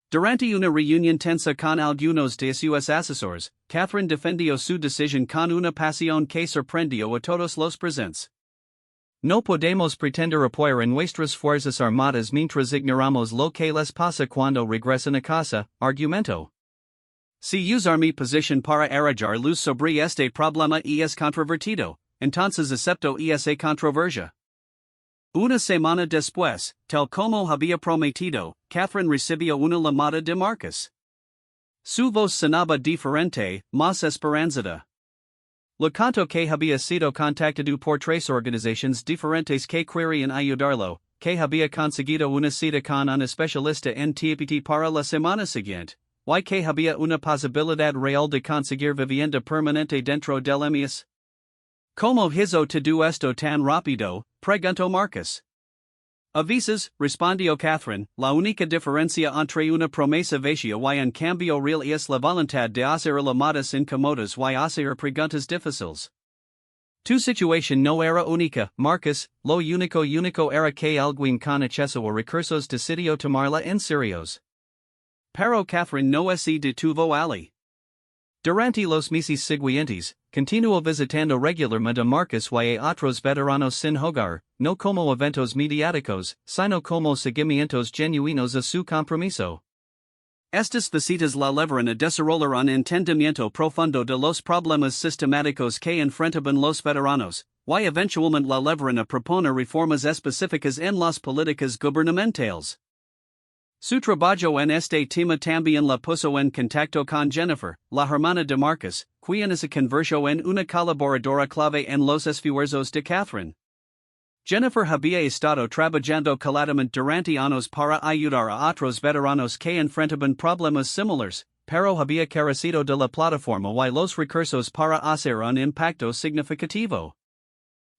Durante una reunión tensa con algunos de sus asesores, Catherine defendió su decisión con una pasión que sorprendió a todos los presentes. No podemos pretender apoyar en nuestras fuerzas armadas mientras ignoramos lo que les pasa cuando regresan a casa, argumentó. Si usar mi posición para arrojar luz sobre este problema y es controvertido, entonces acepto esa controversia. Una semana después, tal como había prometido, Catherine recibió una llamada de Marcus. Su voz sonaba diferente, más esperanzada. Le contó que había sido contactado por 3 organizaciones diferentes que querían ayudarlo, que había conseguido una cita con un especialista en TPT para la semana siguiente, y que había una posibilidad real de conseguir vivienda permanente dentro del mes. ¿Cómo hizo todo esto tan rápido?, preguntó Marcus. A veces, respondió Catherine, la única diferencia entre una promesa vacía y un cambio real es la voluntad de hacer llamadas incómodas y hacer preguntas difíciles. Tu situación no era única, Marcus, lo único era que alguien con acceso a recursos decidió tomarla en serios. Pero Catherine no se detuvo allí. Durante los meses siguientes, continuó visitando regularmente a Marcus y a otros veteranos sin hogar, no como eventos mediáticos, sino como seguimientos genuinos a su compromiso. Estas visitas la llevaron a desarrollar un entendimiento profundo de los problemas sistemáticos que enfrentaban los veteranos, y eventualmente la llevaron a proponer reformas específicas en las políticas gubernamentales. Su trabajo en este tema también la puso en contacto con Jennifer, la hermana de Marcus, quien se convirtió en una colaboradora clave en los esfuerzos de Catherine. Jennifer había estado trabajando coladamente durante años para ayudar a otros veteranos que enfrentaban problemas similares, pero había carecido de la plataforma y los recursos para hacer un impacto significativo.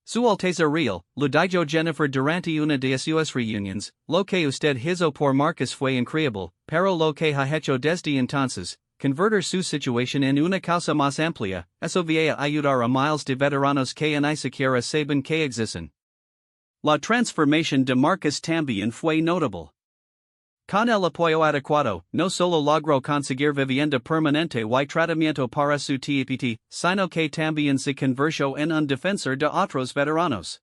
Su Alteza Real, lo dijo Jennifer durante una de sus reuniones, lo que usted hizo por Marcus fue increíble, pero lo que ha hecho desde entonces, convertir su situación en una causa más amplia, eso va a ayudar a miles de veteranos que ni siquiera saben que existen. La transformación de Marcus también fue notable. Con el apoyo adecuado, no solo logró conseguir vivienda permanente y tratamiento para su TPT, sino que también se convirtió en un defensor de otros veteranos.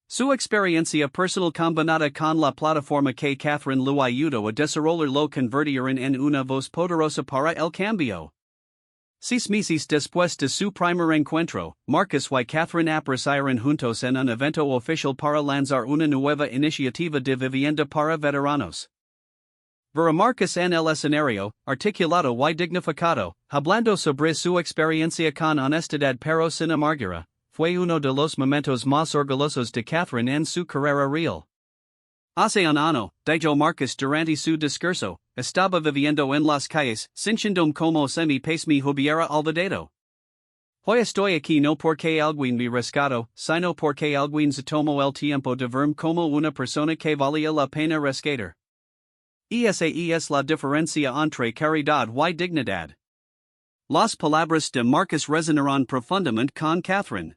Su experiencia personal combinada con la plataforma que Catherine lo ayudó a desarrollar lo convirtieron en una voz poderosa para el cambio. 6 meses después de su primer encuentro, Marcus y Catherine aparecieron juntos en un evento oficial para lanzar una nueva iniciativa de vivienda para veteranos. Ver a Marcus en el escenario, articulado y dignificado, hablando sobre su experiencia con honestidad pero sin amargura, fue uno de los momentos más orgullosos de Catherine en su carrera real. Hace un año, dijo Marcus durante su discurso, estaba viviendo en las calles, sintiéndome como si mi país me hubiera olvidado. Hoy estoy aquí no porque alguien me rescató, sino porque alguien se tomó el tiempo de verme como una persona que valía la pena rescatar. Esa es la diferencia entre caridad y dignidad. Las palabras de Marcus resonaron profundamente con Catherine.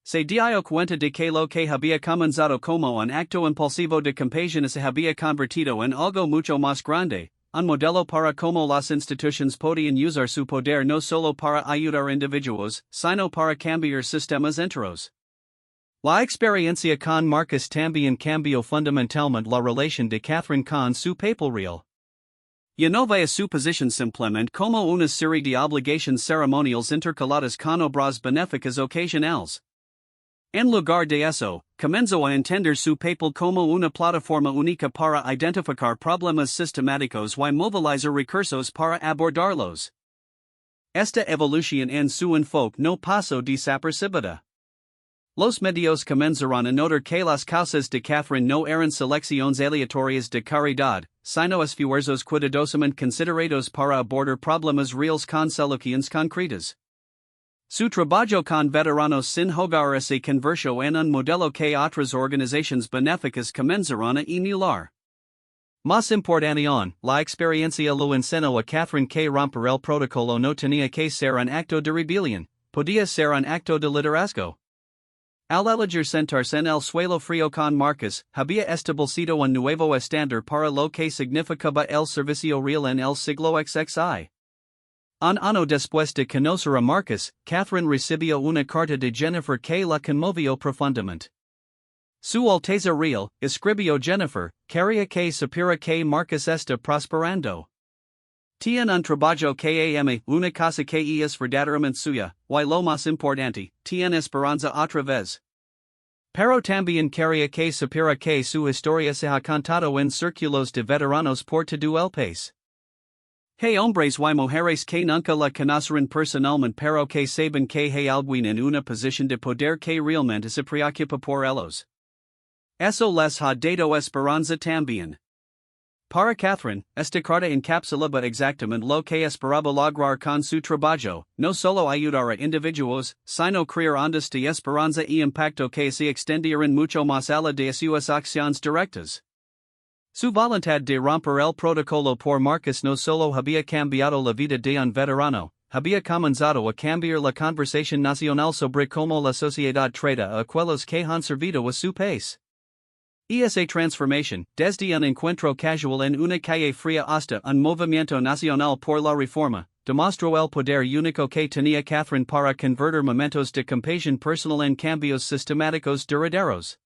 Se dio cuenta de que lo que había comenzado como un acto impulsivo de compasión se había convertido en algo mucho más grande, un modelo para cómo las instituciones podían usar su poder no solo para ayudar individuos, sino para cambiar sistemas enteros. La experiencia con Marcus también cambió fundamentalmente la relación de Catherine con su papel real. Y no vaya suposición simplemente como una serie de obligaciones ceremoniales intercaladas con obras benéficas ocasionales. En lugar de eso, comenzó a entender su papel como una plataforma única para identificar problemas sistemáticos y movilizar recursos para abordarlos. Esta evolución en su enfoque no pasó desapercibida. Los medios comenzaron a notar que las causas de Catherine no eran selecciones aleatorias de caridad, sino esfuerzos cuidadosamente considerados para abordar problemas reales con soluciones concretas. Su trabajo con veteranos sin hogar se convirtió en un modelo que otras organizaciones benéficas comenzaron a emular. Más importante aún, la experiencia lo enseñó a Catherine que romper el protocolo no tenía que ser un acto de rebelión, podía ser un acto de liderazgo. Al elegir sentarse en el suelo frío con Marcus, había establecido un nuevo estándar para lo que significaba el servicio real en el siglo XXI. Un año después de conocer a Marcus, Catherine recibió una carta de Jennifer que la conmovió profundamente. Su Alteza Real, escribió Jennifer, quería que supiera que Marcus está prosperando. Tiene un trabajo que ama, una casa que es verdaderamente suya, y lo más importante, tiene esperanza otra vez. Pero también quería que supiera que su historia se ha contado en círculos de veteranos por todo el país. Hay hombres y mujeres que nunca la conocerán personalmente pero que saben que hay alguien en una posición de poder que realmente se preocupa por ellos. Eso les ha dado esperanza también. Para Catherine, esta carta encapsulaba exactamente lo que esperaba lograr con su trabajo, no solo ayudar a individuos, sino crear ondas de esperanza y impacto que se extendieran mucho más allá de sus acciones directas. Su voluntad de romper el protocolo por Marcus no solo había cambiado la vida de un veterano, había comenzado a cambiar la conversación nacional sobre cómo la sociedad trata a aquellos que han servido a su país. Esa transformación, desde un encuentro casual en una calle fría hasta un movimiento nacional por la reforma, demostró el poder único que tenía Catherine para convertir momentos de compasión personal en cambios sistemáticos duraderos.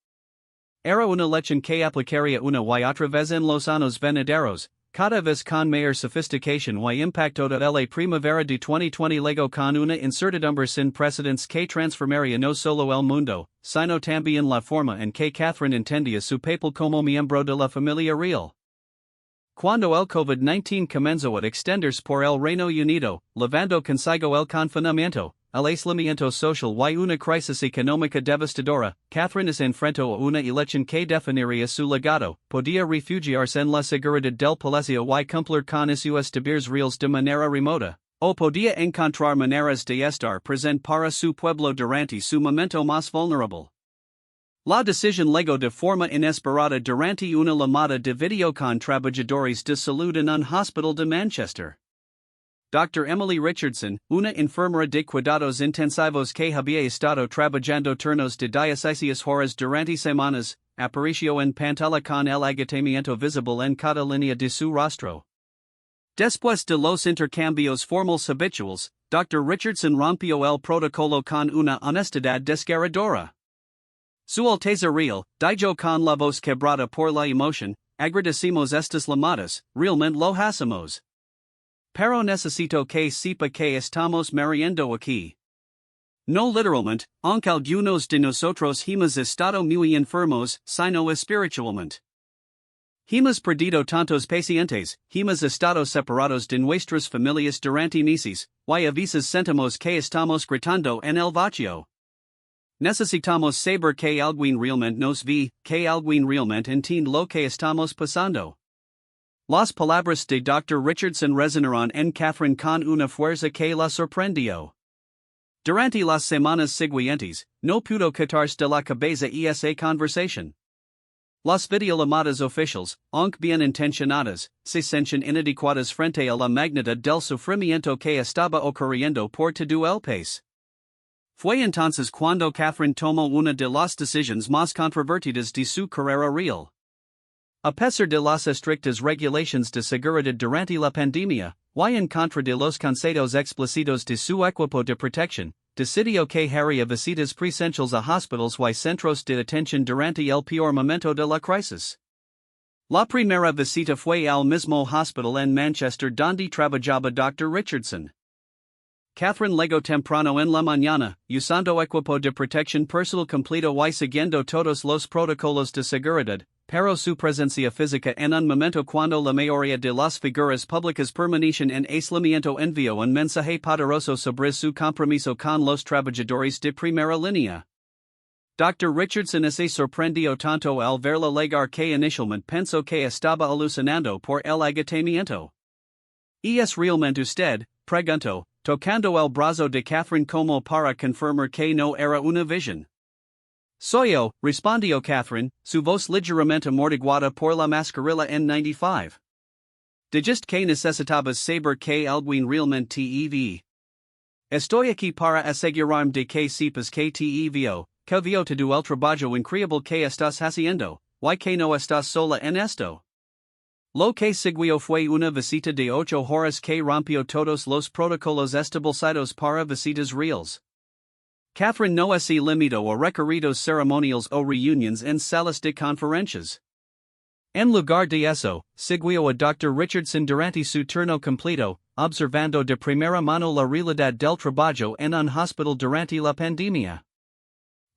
Era una lección que aplicaría una y otra vez en los años venideros, cada vez con mayor sofisticación y impacto de la primavera de 2020 luego con una incertidumbre sin precedentes que transformaría no solo el mundo, sino también la forma en que Catherine entendía su papel como miembro de la familia real. Cuando el COVID-19 comenzó a extenderse por el Reino Unido, llevando consigo el confinamiento, el aislamiento social y una crisis económica devastadora, Catherine se enfrentó a una elección que definiría su legado, podía refugiarse en la seguridad del palacio y cumplir con sus deberes reales de manera remota, o podía encontrar maneras de estar presente para su pueblo durante su momento más vulnerable. La decisión llegó de forma inesperada durante una llamada de video con trabajadores de salud en un hospital de Manchester. Dr. Emily Richardson, una enfermera de cuidados intensivos que había estado trabajando turnos de 16 horas durante semanas, apareció en pantalla con el agotamiento visible en cada línea de su rostro. Después de los intercambios formales habituales, Dr. Richardson rompió el protocolo con una honestidad desgarradora. Su Alteza Real, dijo con la voz quebrada por la emoción, agradecemos estas llamadas, realmente lo hacemos. Pero necesito que sepa que estamos muriendo aquí. No literalmente, aunque algunos de nosotros hemos estado muy enfermos, sino espiritualmente. Hemos perdido tantos pacientes, hemos estado separados de nuestras familias durante meses, y a veces sentimos que estamos gritando en el vacío. Necesitamos saber que alguien realmente nos ve, que alguien realmente entiende lo que estamos pasando. Las palabras de Dr. Richardson resonaron en Catherine con una fuerza que la sorprendió. Durante las semanas siguientes, no pudo quitarse de la cabeza esa conversación. Las videollamadas oficiales, aunque bien intencionadas, se sentían inadecuadas frente a la magnitud del sufrimiento que estaba ocurriendo por todo el país. Fue entonces cuando Catherine tomó una de las decisiones más controvertidas de su carrera real. A pesar de las estrictas regulaciones de seguridad durante la pandemia, y en contra de los consejos explícitos de su equipo de protección, decidió que haría visitas presenciales a hospitales y centros de atención durante el peor momento de la crisis. La primera visita fue al mismo hospital en Manchester donde trabajaba Dr. Richardson. Catherine llegó temprano en la mañana, usando equipo de protección personal completo y siguiendo todos los protocolos de seguridad, pero su presencia física en un momento cuando la mayoría de las figuras públicas permanecen en aislamiento envió un mensaje poderoso sobre su compromiso con los trabajadores de primera línea. Dr. Richardson se sorprendió tanto al verla llegar que inicialmente pensó que estaba alucinando por el agotamiento. ¿Es realmente usted?, preguntó, tocando el brazo de Catherine como para confirmar que no era una visión. Soy yo, respondió Catherine, su voz ligeramente amortiguada por la mascarilla N95. Dijiste que necesitabas saber que alguien realmente te vi. Estoy aquí para asegurarme de que sepas que te vio, que vio todo el trabajo increíble que estás haciendo, y que no estás sola en esto. Lo que siguió fue una visita de 8 horas que rompió todos los protocolos establecidos para visitas reales. Catherine no se limitó a requeridos ceremoniales o reuniones en salas de conferencias. En lugar de eso, siguió a Dr. Richardson durante su turno completo, observando de primera mano la realidad del trabajo en un hospital durante la pandemia.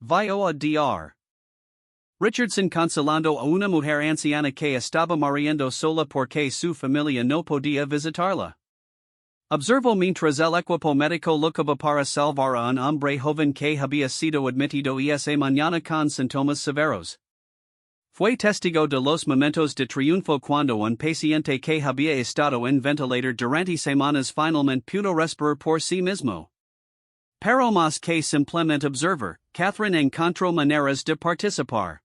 Vio a Dr. Richardson consolando a una mujer anciana que estaba muriendo sola porque su familia no podía visitarla. Observó mientras el equipo médico lucaba para salvar a un hombre joven que había sido admitido esa mañana con síntomas severos. Fue testigo de los momentos de triunfo cuando un paciente que había estado en ventilador durante semanas finalmente pudo respirar por sí mismo. Pero más que simplemente observar, Catherine encontró maneras de participar.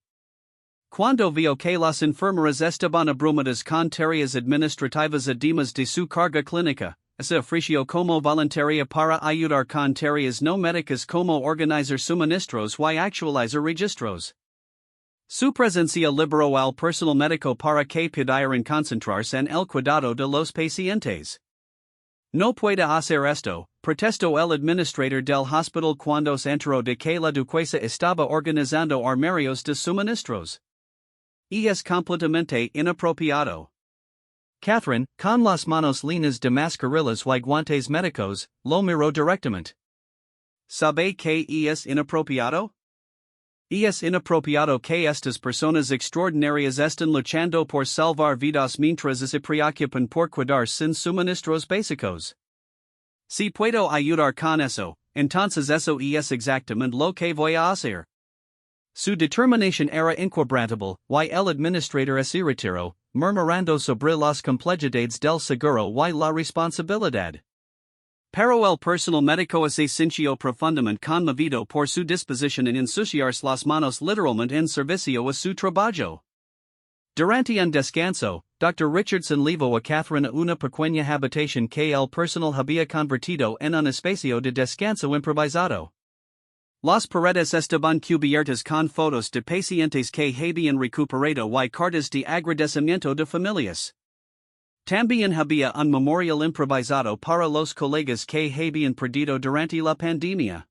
Cuando vio que las enfermeras estaban abrumadas con tareas administrativas además de su carga clínica, se ofreció como voluntaria para ayudar con tareas no médicas como organizar suministros y actualizar registros. Su presencia liberó al personal médico para que pudieran concentrarse en el cuidado de los pacientes. No puede hacer esto, protestó el administrador del hospital cuando se enteró de que la duquesa estaba organizando armarios de suministros. Y es completamente inapropiado. Catherine, con las manos llenas de mascarillas y guantes médicos, lo miró directamente. ¿Sabe que es inapropiado? Es inapropiado que estas personas extraordinarias estén luchando por salvar vidas mientras se preocupan por cuidar sin suministros básicos. Si puedo ayudar con eso, entonces eso es exactamente lo que voy a hacer. Su determinación era inquebrantable, y el administrador se retiró, murmurando sobre las complejidades del seguro y la responsabilidad. Pero el personal médico se sintió profundamente conmovido por su disposición en ensuciarse las manos literalmente en servicio a su trabajo. Durante un descanso, Dr. Richardson llevó a Catherine a una pequeña habitación que el personal había convertido en un espacio de descanso improvisado. Las paredes estaban cubiertas con fotos de pacientes que habían recuperado y cartas de agradecimiento de familias. También había un memorial improvisado para los colegas que habían perdido durante la pandemia.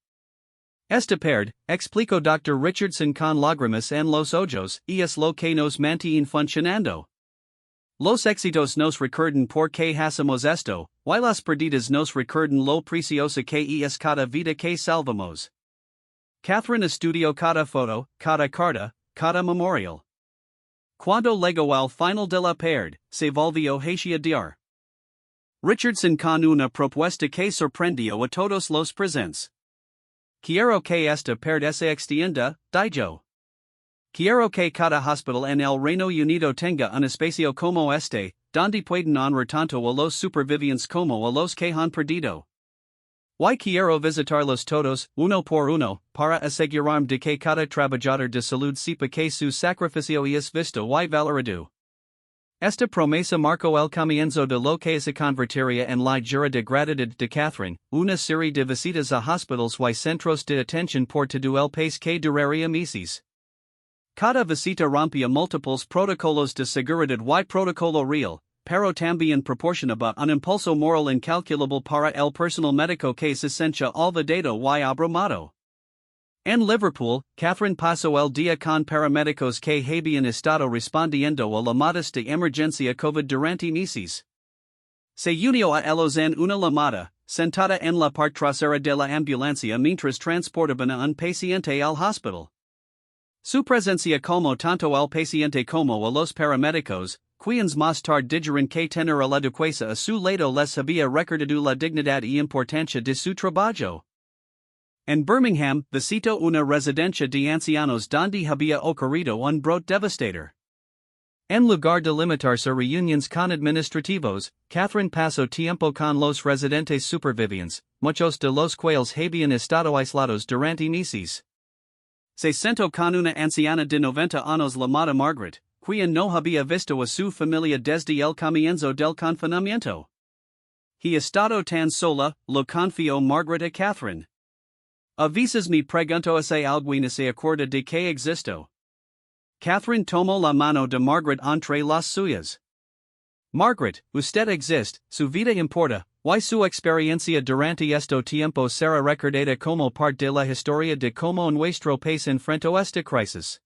Esta pérdida, explicó Dr. Richardson con lágrimas en los ojos, es lo que nos mantiene funcionando. Los éxitos nos recuerdan por qué hacemos esto, y las pérdidas nos recuerdan lo preciosa que es cada vida que salvamos. Catherine estudió cada foto, cada carta, cada memorial. Cuando llegó al final de la pérdida, se volvió hacia Dr. Richardson con una propuesta que sorprendió a todos los presentes. Quiero que esta pérdida se extienda, dijo. Quiero que cada hospital en el Reino Unido tenga un espacio como este, donde puedan honrar tanto a los supervivientes como a los que han perdido. Y quiero visitarlos todos, uno por uno, para asegurarme de que cada trabajador de salud sepa que su sacrificio es visto y valorado. Esta promesa marcó el comienzo de lo que se convertiría en la jura de gratitud de Catherine, una serie de visitas a hospitals y centros de atención por todo el país que duraría meses. Cada visita rompía múltiples protocolos de seguridad y protocolo real, pero también proporcionaba un impulso moral incalculable para el personal médico que se sentía olvidado y abrumado. En Liverpool, Catherine pasó el día con paramédicos que habían estado respondiendo a llamadas de emergencia COVID durante meses. Se unió a ellos en una llamada, sentada en la parte trasera de la ambulancia mientras transportaban a un paciente al hospital. Su presencia como tanto al paciente como a los paramédicos, quienes más tarde dijeron que tener a la duquesa a su lado les había recordado la dignidad y importancia de su trabajo. En Birmingham, visitó una residencia de ancianos donde había ocurrido un brote devastador. En lugar de limitarse a reuniones con administrativos, Catherine pasó tiempo con los residentes supervivientes, muchos de los cuales habían estado aislados durante meses. Se sentó con una anciana de 90 años llamada Margaret, quien no había visto a su familia desde el comienzo del confinamiento. He estado tan sola, lo confió Margaret a Catherine. A veces me pregunto si alguien se acuerda de que existo. Catherine tomó la mano de Margaret entre las suyas. Margaret, usted existe, su vida importa, y su experiencia durante este tiempo será recordada como parte de la historia de cómo nuestro país enfrentó esta crisis.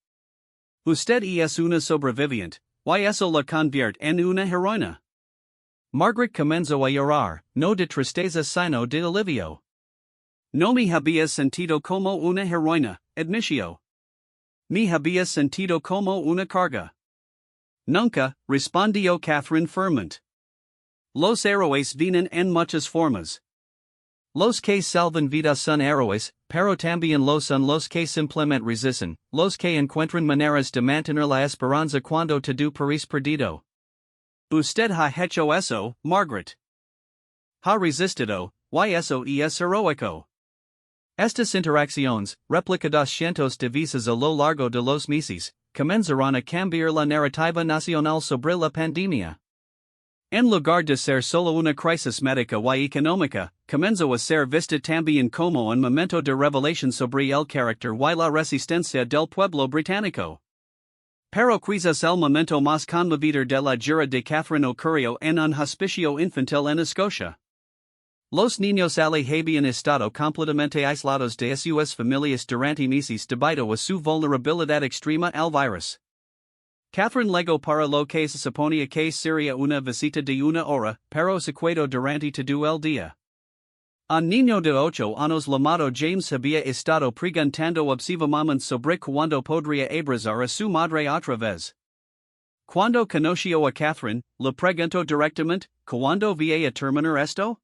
Usted es una sobreviviente, y eso la convierte en una heroína. Margaret comenzó a llorar, no de tristeza sino de alivio. No me había sentido como una heroína, admitió. Me había sentido como una carga. Nunca, respondió Catherine firmemente. Los héroes vienen en muchas formas. Los que salvan vidas son héroes, pero también lo son los que simplemente resisten, los que encuentran maneras de mantener la esperanza cuando todo parece perdido. Usted ha hecho eso, Margaret. Ha resistido, y eso es heroico. Estas interacciones, replicadas cientos de veces a lo largo de los meses, comenzaron a cambiar la narrativa nacional sobre la pandemia. En lugar de ser solo una crisis médica y económica, comenzó a ser vista también como un momento de revelación sobre el carácter y la resistencia del pueblo británico. Pero quizás el momento más conmovedor de la gira de Catherine ocurrió en un hospicio infantil en Escocia. Los niños habían estado completamente aislados de sus familias durante meses debido a su vulnerabilidad extrema al virus. Catherine legó para lo que se suponía que sería una visita de una hora, pero se quedó durante todo el día. Un niño de 8 años llamado James había estado preguntando obsesivamente sobre cuándo podría abrazar a su madre otra vez. Cuando conoció a Catherine, le preguntó directamente, ¿cuándo voy a terminar esto?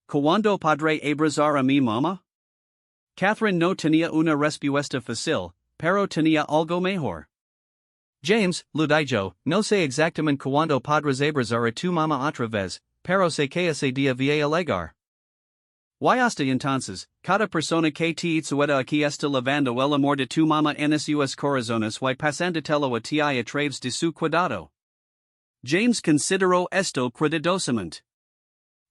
¿Cuándo podré abrazar a mi mamá? Catherine no tenía una respuesta fácil, pero tenía algo mejor. James, le dijo, no sé exactamente cuándo podrás abrazar a tu mamá otra vez, pero sé que ese día voy a llegar. Y hasta entonces, cada persona que te suelta aquí está lavando el amor de tu mamá en sus corazones y pasándotelo a ti a través de su cuidado. James consideró esto cuidadosamente.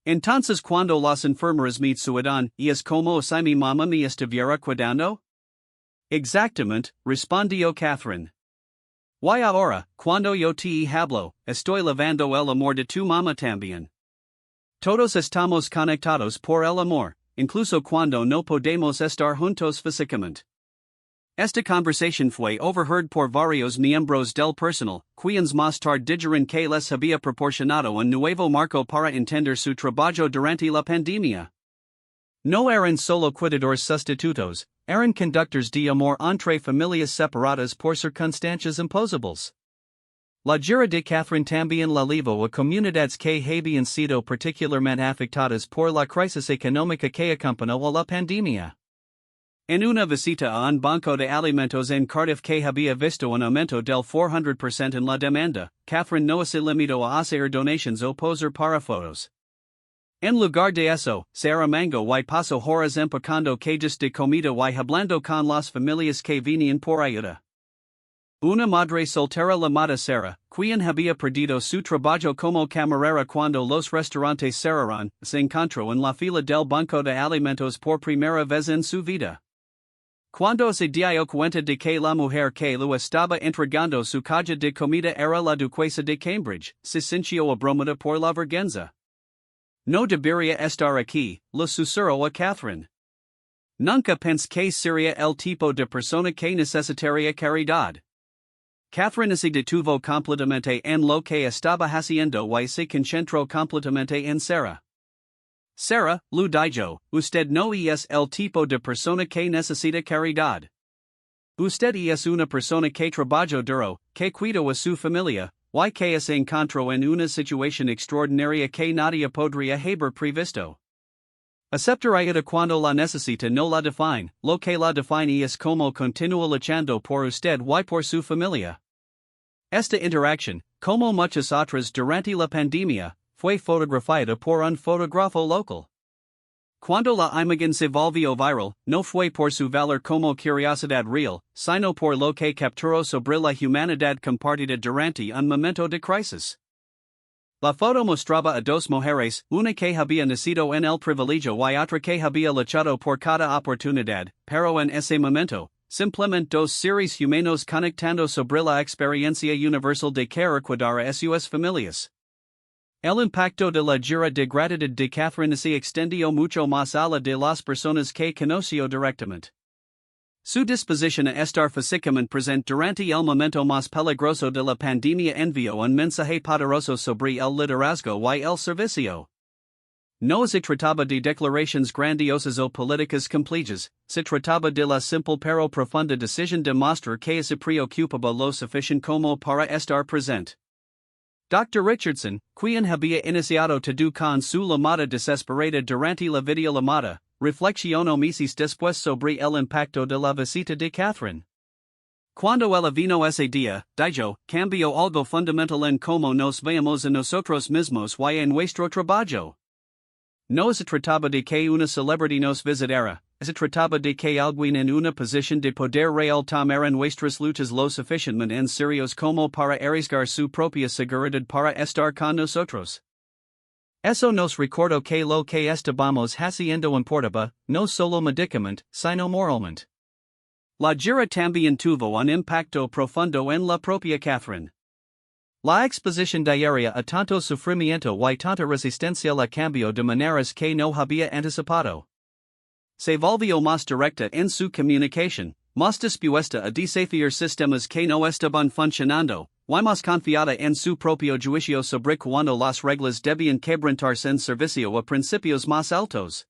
Entonces cuando las enfermeras me suedan, ¿es como si mi mamá me estuviera cuidando? Exactamente, respondió Catherine. Y ahora, cuando yo te hablo, estoy lavando el amor de tu mamá también. Todos estamos conectados por el amor, incluso cuando no podemos estar juntos físicamente. Esta conversación fue overheard por varios miembros del personal, quienes más tarde dijeron que les había proporcionado un nuevo marco para entender su trabajo durante la pandemia. No eran solo cuidadores sustitutos, eran conductores de amor entre familias separadas por circunstancias imposibles. La gira de Catherine también la llevó a comunidades que habían sido particularmente afectadas por la crisis económica que acompañó a la pandemia. En una visita a un banco de alimentos en Cardiff que había visto un aumento del 400% en la demanda, Catherine no se limitó a hacer donations o posar para fotos. En lugar de eso, se arremangó y pasó horas empacando cajas de comida y hablando con las familias que venían por ayuda. Una madre soltera llamada Sarah, quien había perdido su trabajo como camarera cuando los restaurantes cerraron, se encontró en la fila del banco de alimentos por primera vez en su vida. Cuando se dio cuenta de que la mujer que lo estaba entregando su caja de comida era la duquesa de Cambridge, se sintió abrumada por la vergüenza. No debería estar aquí, le susurró a Catherine. Nunca pense que sería el tipo de persona que necesitaría caridad. Catherine se detuvo completamente en lo que estaba haciendo y se concentró completamente en Sarah. Sarah, lu dijo, usted no es el tipo de persona que necesita caridad. Usted es una persona que trabaja duro, que cuida a su familia, y que se encontró en una situación extraordinaria que nadie podría haber previsto. Aceptaría cuando la necesita no la define, lo que la define es como continúa luchando por usted y por su familia. Esta interacción, como muchas otras durante la pandemia, fue fotografiada por un fotógrafo local. Cuando la imagen se volvió viral, no fue por su valor como curiosidad real, sino por lo que capturó sobre la humanidad compartida durante un momento de crisis. La foto mostraba a dos mujeres, una que había nacido en el privilegio y otra que había luchado por cada oportunidad, pero en ese momento, simplemente dos seres humanos conectando sobre la experiencia universal de querer cuidar a sus familias. El impacto de la gira de gratitud de Catherine se extendió mucho más allá de las personas que conoció directamente. Su disposición a estar físicamente presente durante el momento más peligroso de la pandemia envió un mensaje poderoso sobre el liderazgo y el servicio. No se trataba de declaraciones grandiosas o políticas complejas, se trataba de la simple pero profunda decisión de mostrar que se preocupaba lo suficiente como para estar presente. Dr. Richardson, quien había iniciado todo con su llamada desesperada durante la videollamada, reflexionó meses después sobre el impacto de la visita de Catherine. Cuando ella vino ese día, dijo, cambió algo fundamental en cómo nos veamos a nosotros mismos y en nuestro trabajo. No se trataba de que una celebrity nos visitara, se trataba de que alguien en una posición de poder real tomara nuestras luchas lo suficientemente en serios como para arriesgar su propia seguridad para estar con nosotros. Eso nos recordó que lo que estábamos haciendo importaba, no solo médicamente, sino moralmente. La gira también tuvo un impacto profundo en la propia Catherine. La exposición diaria a tanto sufrimiento y tanta resistencia la cambió de maneras que no había anticipado. Se volvió más directa en su comunicación, más dispuesta a desafiar sistemas que no estaban funcionando, y más confiada en su propio juicio sobre cuando las reglas debían quebrantarse en servicio a principios más altos.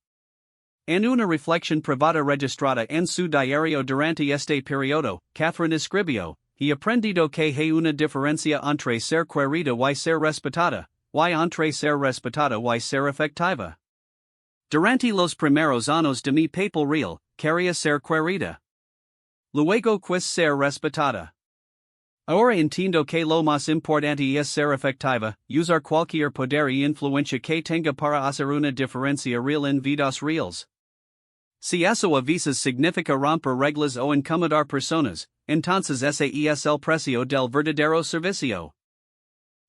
En una reflexión privada registrada en su diario durante este periodo, Catherine escribió, he aprendido que hay una diferencia entre ser querida y ser respetada, y entre ser respetada y ser efectiva. Durante los primeros años de mi papel real, quería ser querida. Luego quis ser respetada. Ahora entiendo que lo más importante es ser efectiva, usar cualquier poder y influencia que tenga para hacer una diferencia real en vidas reales. Si eso a veces significa romper reglas o incomodar personas, entonces ese es el precio del verdadero servicio.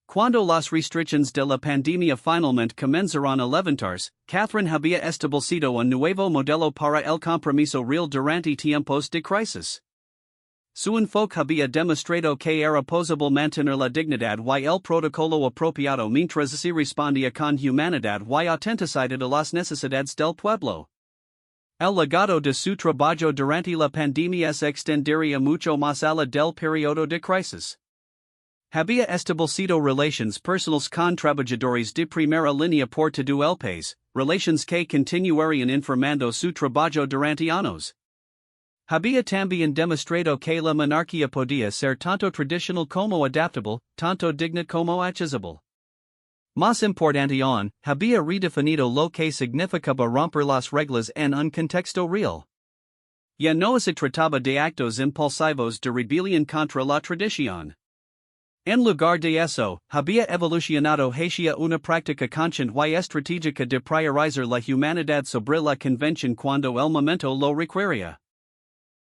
Cuando las restricciones de la pandemia finalmente comenzaron a levantarse, Catherine había establecido un nuevo modelo para el compromiso real durante tiempos de crisis. Su enfoque había demostrado que era posible mantener la dignidad y el protocolo apropiado mientras se respondía con humanidad y autenticidad a las necesidades del pueblo. El legado de su trabajo durante la pandemia se extendería mucho más allá del periodo de crisis. Había establecido relaciones personales con trabajadores de primera línea por todo el país, relaciones que continuarían informando su trabajo durante años. Había también demostrado que la monarquía podía ser tanto tradicional como adaptable, tanto digna como accesible. Más importante aún, había redefinido lo que significaba romper las reglas en un contexto real. Ya no se trataba de actos impulsivos de rebelión contra la tradición. En lugar de eso, había evolucionado hacia una práctica consciente y estratégica de priorizar la humanidad sobre la convención cuando el momento lo requería.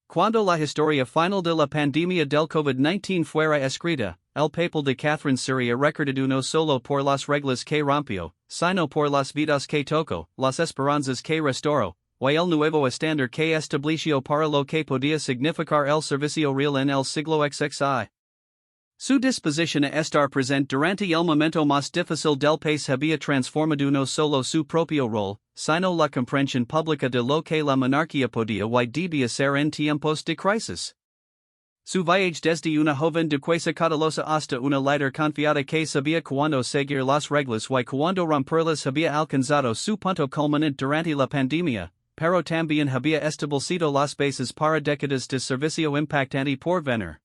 Cuando la historia final de la pandemia del COVID-19 fuera escrita, el papel de Catherine sería recordado no solo por las reglas que rompió, sino por las vidas que tocó, las esperanzas que restauró, y el nuevo estándar que estableció para lo que podía significar el servicio real en el siglo XXI. Su disposición a estar presente durante el momento más difícil del país había transformado no solo su propio rol, sino la comprensión pública de lo que la monarquía podía y debía ser en tiempos de crisis. Su viaje desde una joven duquesa cautelosa hasta una líder confiada que sabía cuándo seguir las reglas y cuándo romperlas había alcanzado su punto culminante durante la pandemia, pero también había establecido las bases para décadas de servicio impactante por venir.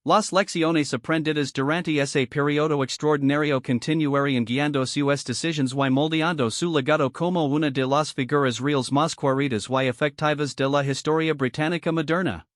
Las lecciones aprendidas durante ese periodo extraordinario continuarían guiando sus decisiones y moldeando su legado como una de las figuras reales más queridas y efectivas de la historia británica moderna.